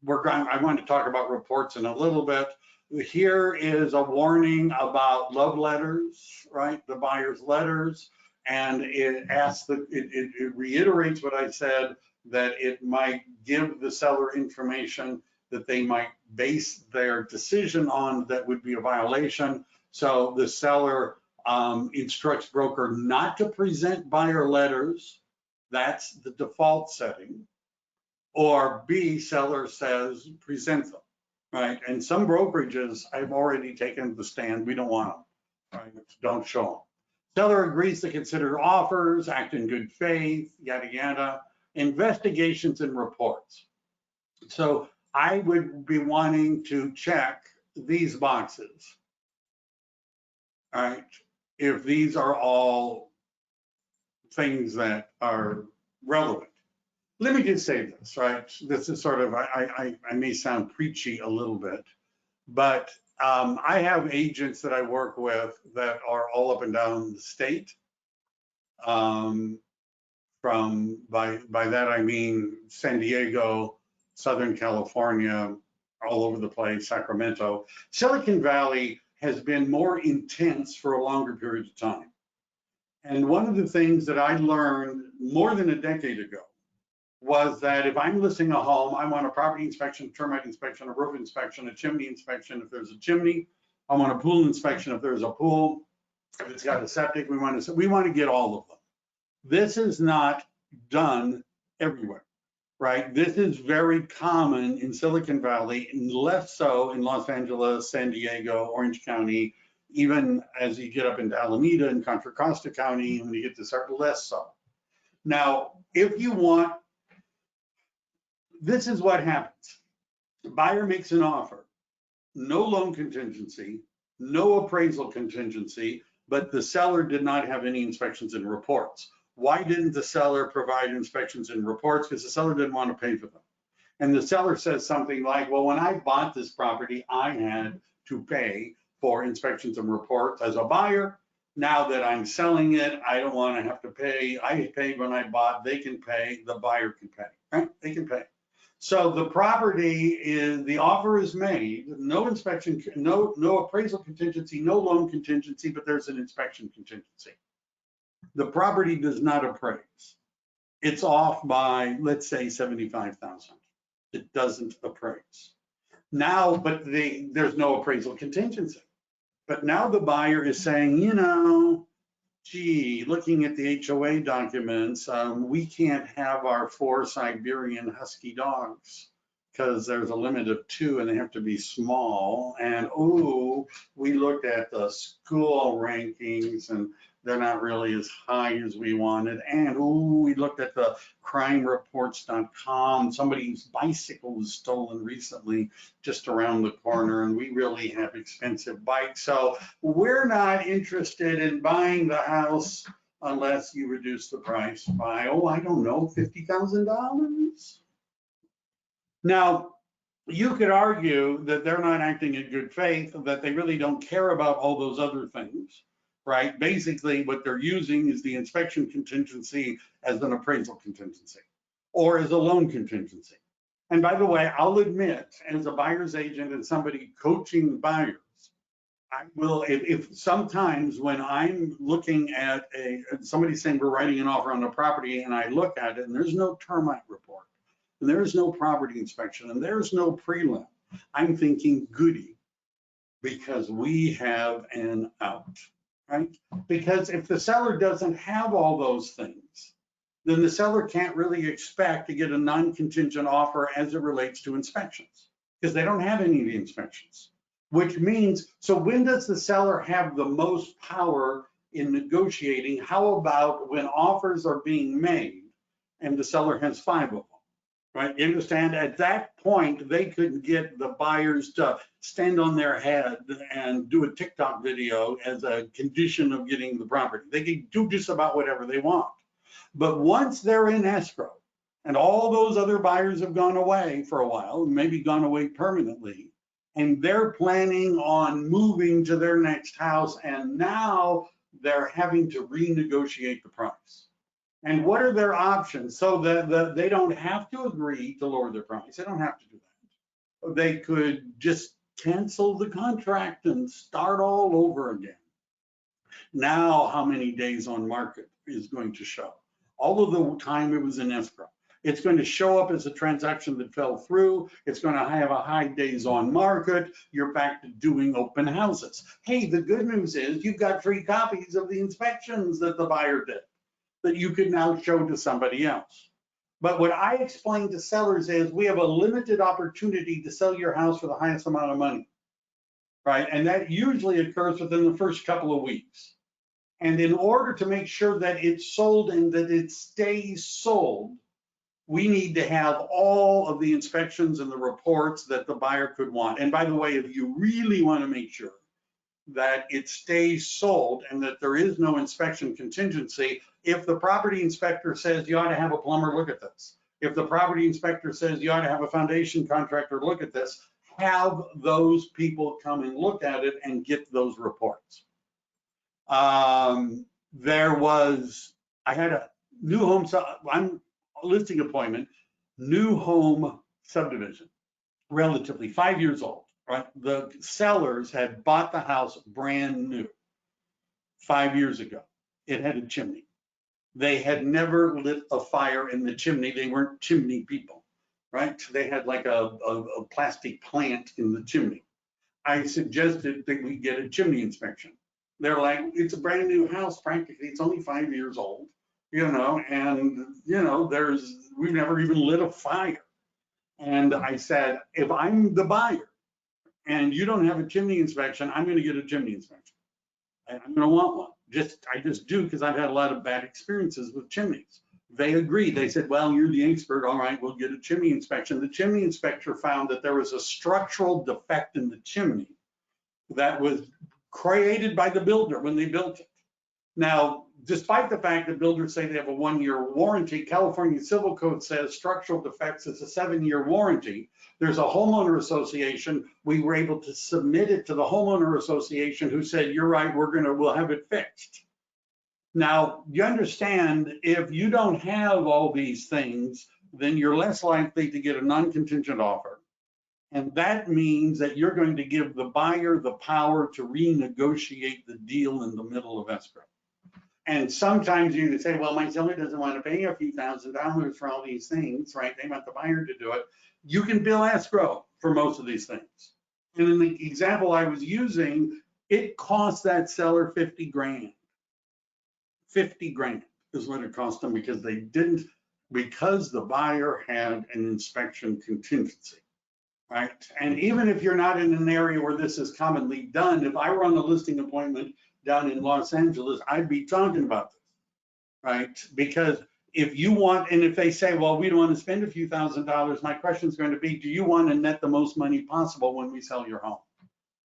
want to talk about reports in a little bit. Here is a warning about love letters, right? The buyer's letters, and it asks it reiterates what I said, that it might give the seller information that they might base their decision on that would be a violation. So the seller instructs broker not to present buyer letters. That's the default setting. Or B, seller says present them, right? And some brokerages, I've already taken the stand, we don't want them, right? Don't show them. Seller agrees to consider offers, act in good faith, yada, yada. Investigations and reports. So I would be wanting to check these boxes, all right? If these are all things that are relevant. Let me just say this, right? This is sort of, I may sound preachy a little bit, but I have agents that I work with that are all up and down the state. By that I mean San Diego, Southern California, all over the place, Sacramento. Silicon Valley has been more intense for a longer period of time. And one of the things that I learned more than a decade ago was that if I'm listing a home, I want a property inspection, termite inspection, a roof inspection, a chimney inspection if there's a chimney. I want a pool inspection if there's a pool. If it's got a septic, we want to get all of them. This is not done everywhere, right? This is very common in Silicon Valley, and less so in Los Angeles, San Diego, Orange County, even as you get up into Alameda and Contra Costa County, and when you get to start, less so. Now, if you want, this is what happens. The buyer makes an offer, no loan contingency, no appraisal contingency, but the seller did not have any inspections and reports. Why didn't the seller provide inspections and reports? Because the seller didn't want to pay for them. And the seller says something like, well, when I bought this property, I had to pay for inspections and reports as a buyer. Now that I'm selling it, I don't want to have to pay. I paid when I bought, they can pay, the buyer can pay, right? They can pay. So the property is, the offer is made, no inspection, no appraisal contingency, no loan contingency, but there's an inspection contingency. The property does not appraise. It's off by, let's say, 75,000. It doesn't appraise. Now, but there's no appraisal contingency. But now the buyer is saying, gee, looking at the HOA documents, we can't have our 4 Siberian Husky dogs because there's a limit of 2 and they have to be small. And we looked at the school rankings and they're not really as high as we wanted. And ooh, we looked at the crimereports.com. Somebody's bicycle was stolen recently just around the corner, and we really have expensive bikes. So we're not interested in buying the house unless you reduce the price by, oh, I don't know, $50,000. Now, you could argue that they're not acting in good faith, that they really don't care about all those other things, right? Basically, what they're using is the inspection contingency as an appraisal contingency or as a loan contingency. And by the way, I'll admit, as a buyer's agent and somebody coaching buyers, I will, if sometimes when I'm looking at somebody saying we're writing an offer on a property and I look at it and there's no termite report, and there is no property inspection, and there's no prelim, I'm thinking goody, because we have an out, right? Because if the seller doesn't have all those things, then the seller can't really expect to get a non-contingent offer as it relates to inspections, because they don't have any of the inspections, which means, so when does the seller have the most power in negotiating? How about when offers are being made and the seller has 5 of them? Right, you understand? At that point, they could get the buyers to stand on their head and do a TikTok video as a condition of getting the property. They can do just about whatever they want. But once they're in escrow and all those other buyers have gone away for a while, maybe gone away permanently, and they're planning on moving to their next house, and now they're having to renegotiate the price. And what are their options? So that they don't have to agree to lower their price. They don't have to do that. They could just cancel the contract and start all over again. Now, how many days on market is going to show? All of the time it was in escrow. It's going to show up as a transaction that fell through. It's going to have a high days on market. You're back to doing open houses. Hey, the good news is you've got free copies of the inspections that the buyer did that you could now show to somebody else. But what I explain to sellers is we have a limited opportunity to sell your house for the highest amount of money, right? And that usually occurs within the first couple of weeks. And in order to make sure that it's sold and that it stays sold, we need to have all of the inspections and the reports that the buyer could want. And by the way, if you really want to make sure that it stays sold and that there is no inspection contingency, if the property inspector says you ought to have a plumber look at this, if the property inspector says you ought to have a foundation contractor look at this, have those people come and look at it and get those reports. I had a new home, I'm listing appointment, new home subdivision, relatively 5 years old. Right, the sellers had bought the house brand new 5 years ago. It had a chimney. They had never lit a fire in the chimney. They weren't chimney people, right? They had like a plastic plant in the chimney. I suggested that we get a chimney inspection. They're like, it's a brand new house, practically. It's only 5 years old, and we've never even lit a fire. And I said, if I'm the buyer, and you don't have a chimney inspection, I'm going to get a chimney inspection. And I'm going to want one. I just do, because I've had a lot of bad experiences with chimneys. They agreed. They said, well, you're the expert. All right, we'll get a chimney inspection. The chimney inspector found that there was a structural defect in the chimney that was created by the builder when they built it. Now, despite the fact that builders say they have a 1-year warranty, California Civil Code says structural defects is a 7-year warranty. There's a homeowner association. We were able to submit it to the homeowner association, who said, you're right, we'll have it fixed. Now, you understand, if you don't have all these things, then you're less likely to get a non-contingent offer. And that means that you're going to give the buyer the power to renegotiate the deal in the middle of escrow. And sometimes you can say, well, my seller doesn't want to pay a few $1,000s for all these things, right? They want the buyer to do it. You can bill escrow for most of these things. And in the example I was using, it cost that seller 50 grand. 50 grand is what it cost them, because because the buyer had an inspection contingency, right? And even if you're not in an area where this is commonly done, if I run a listing appointment down in Los Angeles, I'd be talking about this, right? Because if you want, and if they say, well, we don't want to spend a few $1,000s, my question is going to be, do you want to net the most money possible when we sell your home?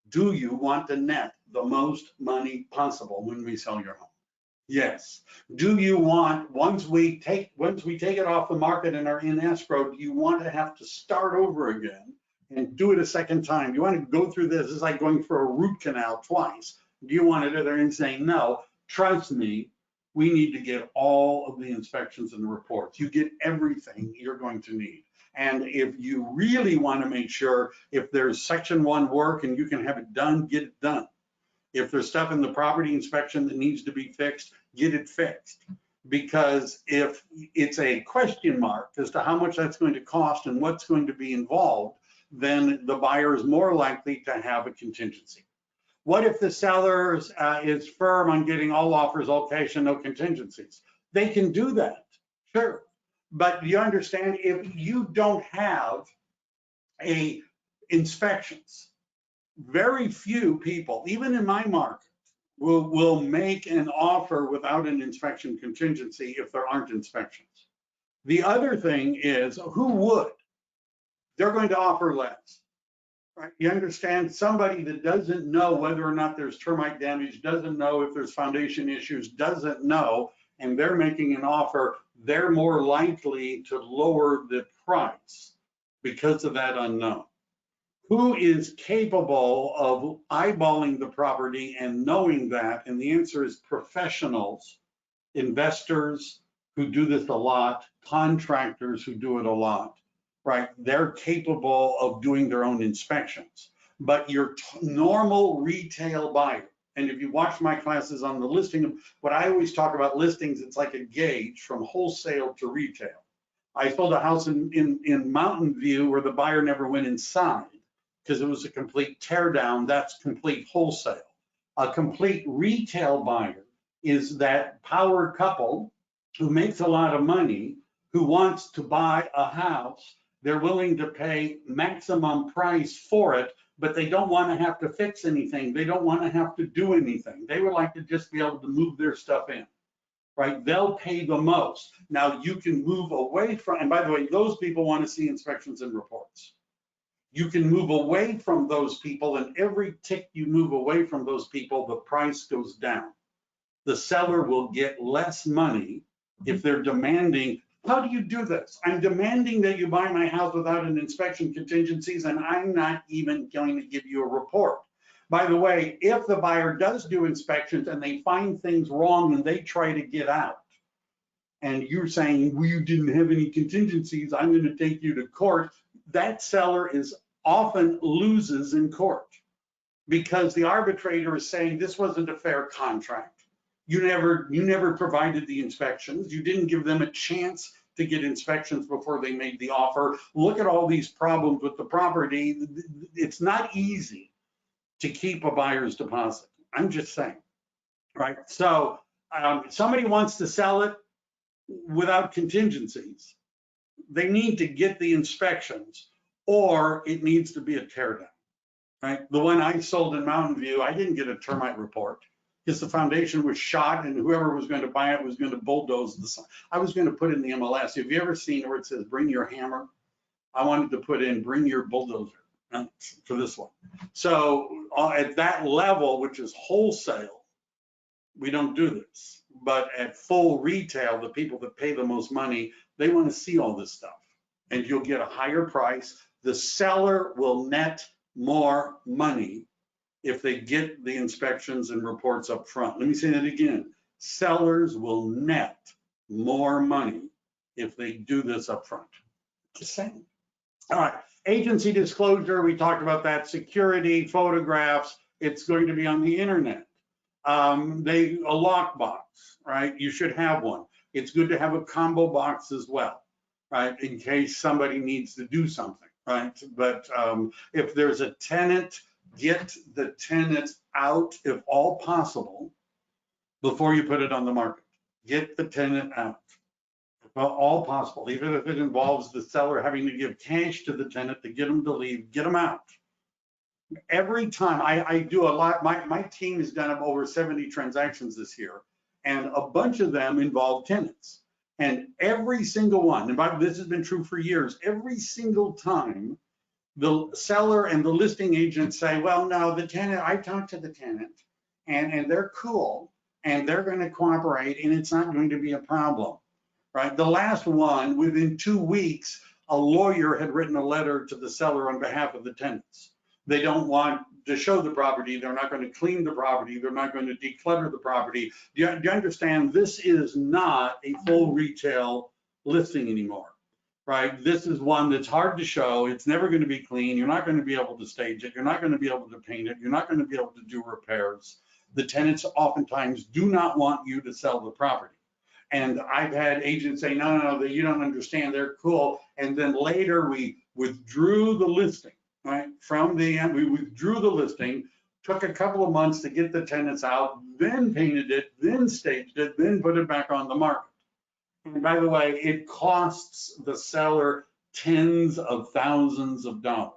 Do you want to net the most money possible when we sell your home? Yes. Do you want, once we take it off the market and are in escrow, do you want to have to start over again and do it a second time? Do you want to go through this? It's like going for a root canal twice. Do you want to do there and say, no, trust me, we need to get all of the inspections and the reports. You get everything you're going to need. And if you really want to make sure, if there's section 1 work and you can have it done, get it done. If there's stuff in the property inspection that needs to be fixed, get it fixed. Because if it's a question mark as to how much that's going to cost and what's going to be involved, then the buyer is more likely to have a contingency. What if the seller is firm on getting all offers, all cash, and no contingencies? They can do that, sure. But you understand, if you don't have inspections, very few people, even in my market, will make an offer without an inspection contingency if there aren't inspections. The other thing is, who would? They're going to offer less. Right? You understand, somebody that doesn't know whether or not there's termite damage, doesn't know if there's foundation issues, doesn't know, and they're making an offer, they're more likely to lower the price because of that unknown. Who is capable of eyeballing the property and knowing that? And the answer is professionals, investors who do this a lot, contractors who do it a lot. Right, they're capable of doing their own inspections. But your normal retail buyer, and if you watch my classes on the listing, what I always talk about listings, it's like a gauge from wholesale to retail. I sold a house in Mountain View where the buyer never went inside because it was a complete tear down. That's complete wholesale. A complete retail buyer is that power couple who makes a lot of money, who wants to buy a house. They're willing to pay maximum price for it, but they don't want to have to fix anything. They don't want to have to do anything. They would like to just be able to move their stuff in, right? They'll pay the most. Now you can move away from, and by the way, those people want to see inspections and reports. You can move away from those people, and every tick you move away from those people, the price goes down. The seller will get less money if they're demanding. How do you do this? I'm demanding that you buy my house without an inspection contingencies, and I'm not even going to give you a report. By the way, if the buyer does do inspections and they find things wrong and they try to get out, and you're saying, well, you didn't have any contingencies, I'm going to take you to court, that seller is often loses in court because the arbitrator is saying this wasn't a fair contract. You never provided the inspections. You didn't give them a chance to get inspections before they made the offer. Look at all these problems with the property. It's not easy to keep a buyer's deposit. I'm just saying, right? So somebody wants to sell it without contingencies. They need to get the inspections, or it needs to be a tear down, right? The one I sold in Mountain View, I didn't get a termite report. Because the foundation was shot and whoever was going to buy it was going to bulldoze the side. I was going to put in the MLS. Have you ever seen where it says, bring your hammer? I wanted to put in, bring your bulldozer for this one. So at that level, which is wholesale, we don't do this. But at full retail, the people that pay the most money, they want to see all this stuff. And you'll get a higher price. The seller will net more money if they get the inspections and reports up front. Let me say that again. Sellers will net more money if they do this up front. Just saying. All right, agency disclosure, we talked about that. Security, photographs, it's going to be on the internet. A lockbox, right? You should have one. It's good to have a combo box as well, right? In case somebody needs to do something, right? But if there's a tenant, get the tenant out if all possible before you put it on the market. Get the tenant out if all possible, even if it involves the seller having to give cash to the tenant to get them to leave, get them out. every time I do a lot, my team has done over 70 transactions this year, and a bunch of them involve tenants. And every single one, and this has been true for years, every single time the seller and the listing agent say, well, no, the tenant, I talked to the tenant and they're cool and they're going to cooperate and it's not going to be a problem, right? The last one, within 2 weeks, a lawyer had written a letter to the seller on behalf of the tenants. They don't want to show the property. They're not going to clean the property. They're not going to declutter the property. Do you understand? This is not a full retail listing anymore, right? This is one that's hard to show. It's never going to be clean. You're not going to be able to stage it. You're not going to be able to paint it. You're not going to be able to do repairs. The tenants oftentimes do not want you to sell the property. And I've had agents say, no, you don't understand. They're cool. And then later we withdrew the listing. Right, we withdrew the listing, took a couple of months to get the tenants out, then painted it, then staged it, then put it back on the market. And by the way, it costs the seller tens of thousands of dollars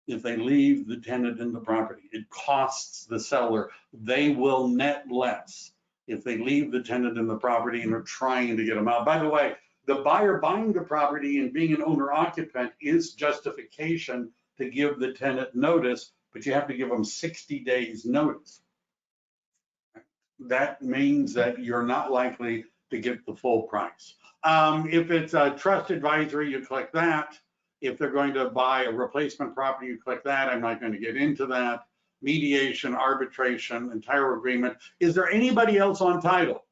if they leave the tenant in the property. It costs the seller. They will net less if they leave the tenant in the property and are trying to get them out. By the way, the buyer buying the property and being an owner occupant is justification to give the tenant notice, but you have to give them 60 days notice. That means that you're not likely to get the full price. If it's a trust advisory, you click that. If they're going to buy a replacement property, you click that. I'm not going to get into that. Mediation, arbitration, entire agreement. Is there anybody else on title?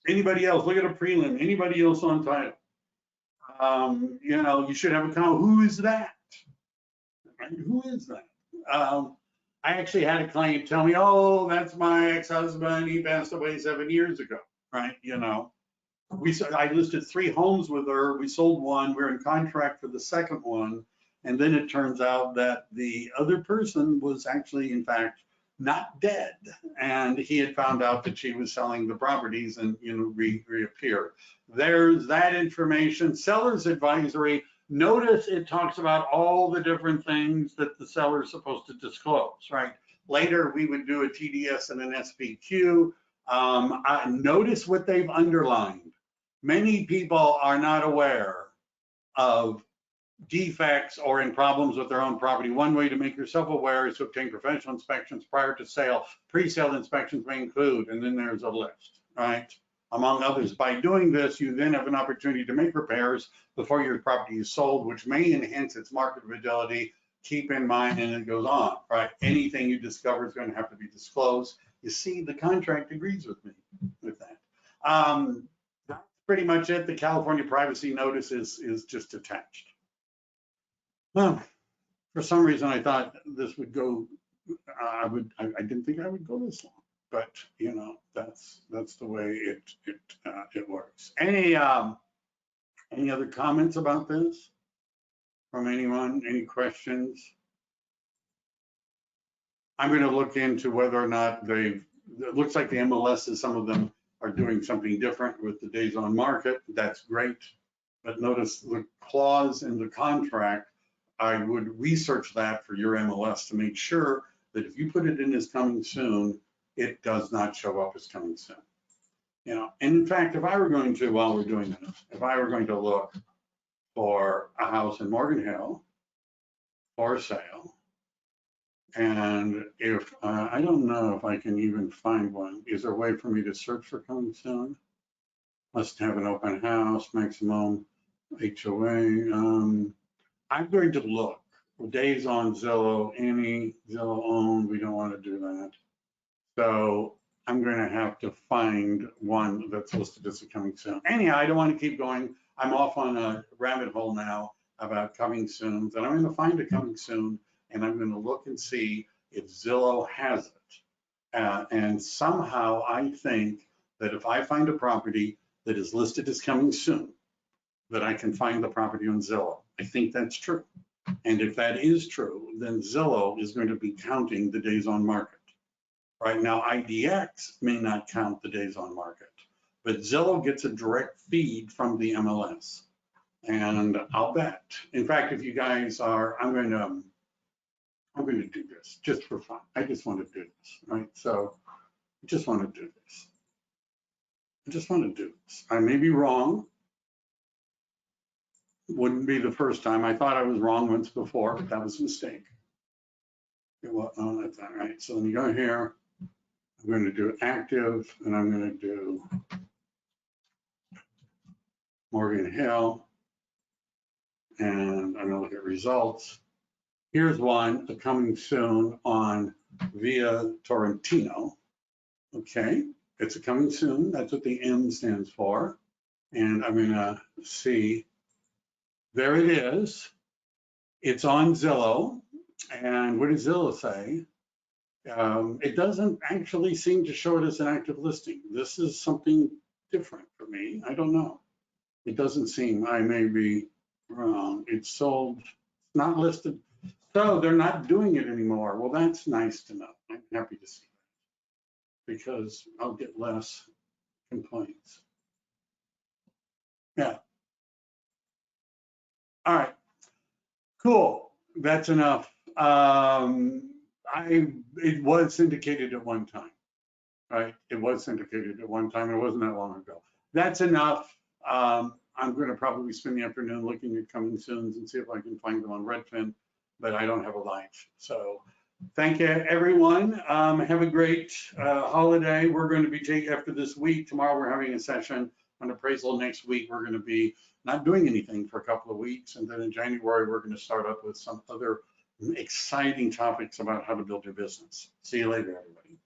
Anybody else? Look at a prelim. Anybody else on title? You should have a comment. Who is that? Who is that? I actually had a client tell me, oh, that's my ex-husband. He passed away 7 years ago, right? I listed 3 homes with her. We sold one. We're in contract for the second one. And then it turns out that the other person was actually, in fact, not dead. And he had found out that she was selling the properties and, reappeared. There's that information. Seller's advisory. Notice it talks about all the different things that the seller is supposed to disclose, right? Later, we would do a TDS and an SPQ. Notice what they've underlined. Many people are not aware of defects or in problems with their own property. One way to make yourself aware is to obtain professional inspections prior to sale. Pre-sale inspections may include, and then there's a list, right? Among others. By doing this, you then have an opportunity to make repairs before your property is sold, which may enhance its marketability. Keep in mind, and it goes on, right? Anything you discover is going to have to be disclosed. You see, the contract agrees with me with that. That's pretty much it. The California privacy notice is just attached. Well, for some reason, I thought this would go, I didn't think I would go this long. But that's the way it works. Any other comments about this from anyone? Any questions? I'm going to look into whether or not it looks like the MLSs, some of them are doing something different with the days on market. That's great. But notice the clause in the contract, I would research that for your MLS to make sure that if you put it in as coming soon, it does not show up as coming soon. And in fact, if I were going to, while we're doing this, if I were going to look for a house in Morgan Hill for sale, and if, I don't know if I can even find one. Is there a way for me to search for coming soon? Must have an open house, maximum HOA. I'm going to look for days on Zillow, any Zillow owned, we don't want to do that. So I'm going to have to find one that's listed as coming soon. Anyhow, I don't want to keep going. I'm off on a rabbit hole now about coming soon. And I'm going to find a coming soon, and I'm going to look and see if Zillow has it. And somehow I think that if I find a property that is listed as coming soon, that I can find the property on Zillow. I think that's true. And if that is true, then Zillow is going to be counting the days on market. Right now, IDX may not count the days on market, but Zillow gets a direct feed from the MLS. And I'll bet. In fact, if you guys are, I'm going to I'm going to do this just for fun. I just want to do this, right? So I just want to do this. I just want to do this. I may be wrong. Wouldn't be the first time. I thought I was wrong once before, but that was a mistake. Well, oh, that's all right. So let me go here. I'm going to do active, and I'm going to do Morgan Hill, and I'm going to look at results. Here's one coming soon on Via Torrentino. Okay, it's a coming soon. That's what the M stands for. And I'm going to see, there it is. It's on Zillow. And what does Zillow say? It doesn't actually seem to show it as an active listing. This is something different for me. I don't know. It doesn't seem, I may be wrong. It's sold, not listed. So they're not doing it anymore. Well, that's nice to know. I'm happy to see that because I'll get less complaints. Yeah. All right. Cool. That's enough. It was syndicated at one time, right? It was syndicated at one time. It wasn't that long ago. That's enough. I'm going to probably spend the afternoon looking at coming soons and see if I can find them on Redfin, but I don't have a life. So thank you, everyone. Have a great holiday. We're going to be taking, after this week, tomorrow we're having a session on appraisal. Next week, we're going to be not doing anything for a couple of weeks. And then in January, we're going to start up with some other exciting topics about how to build your business. See you later, everybody.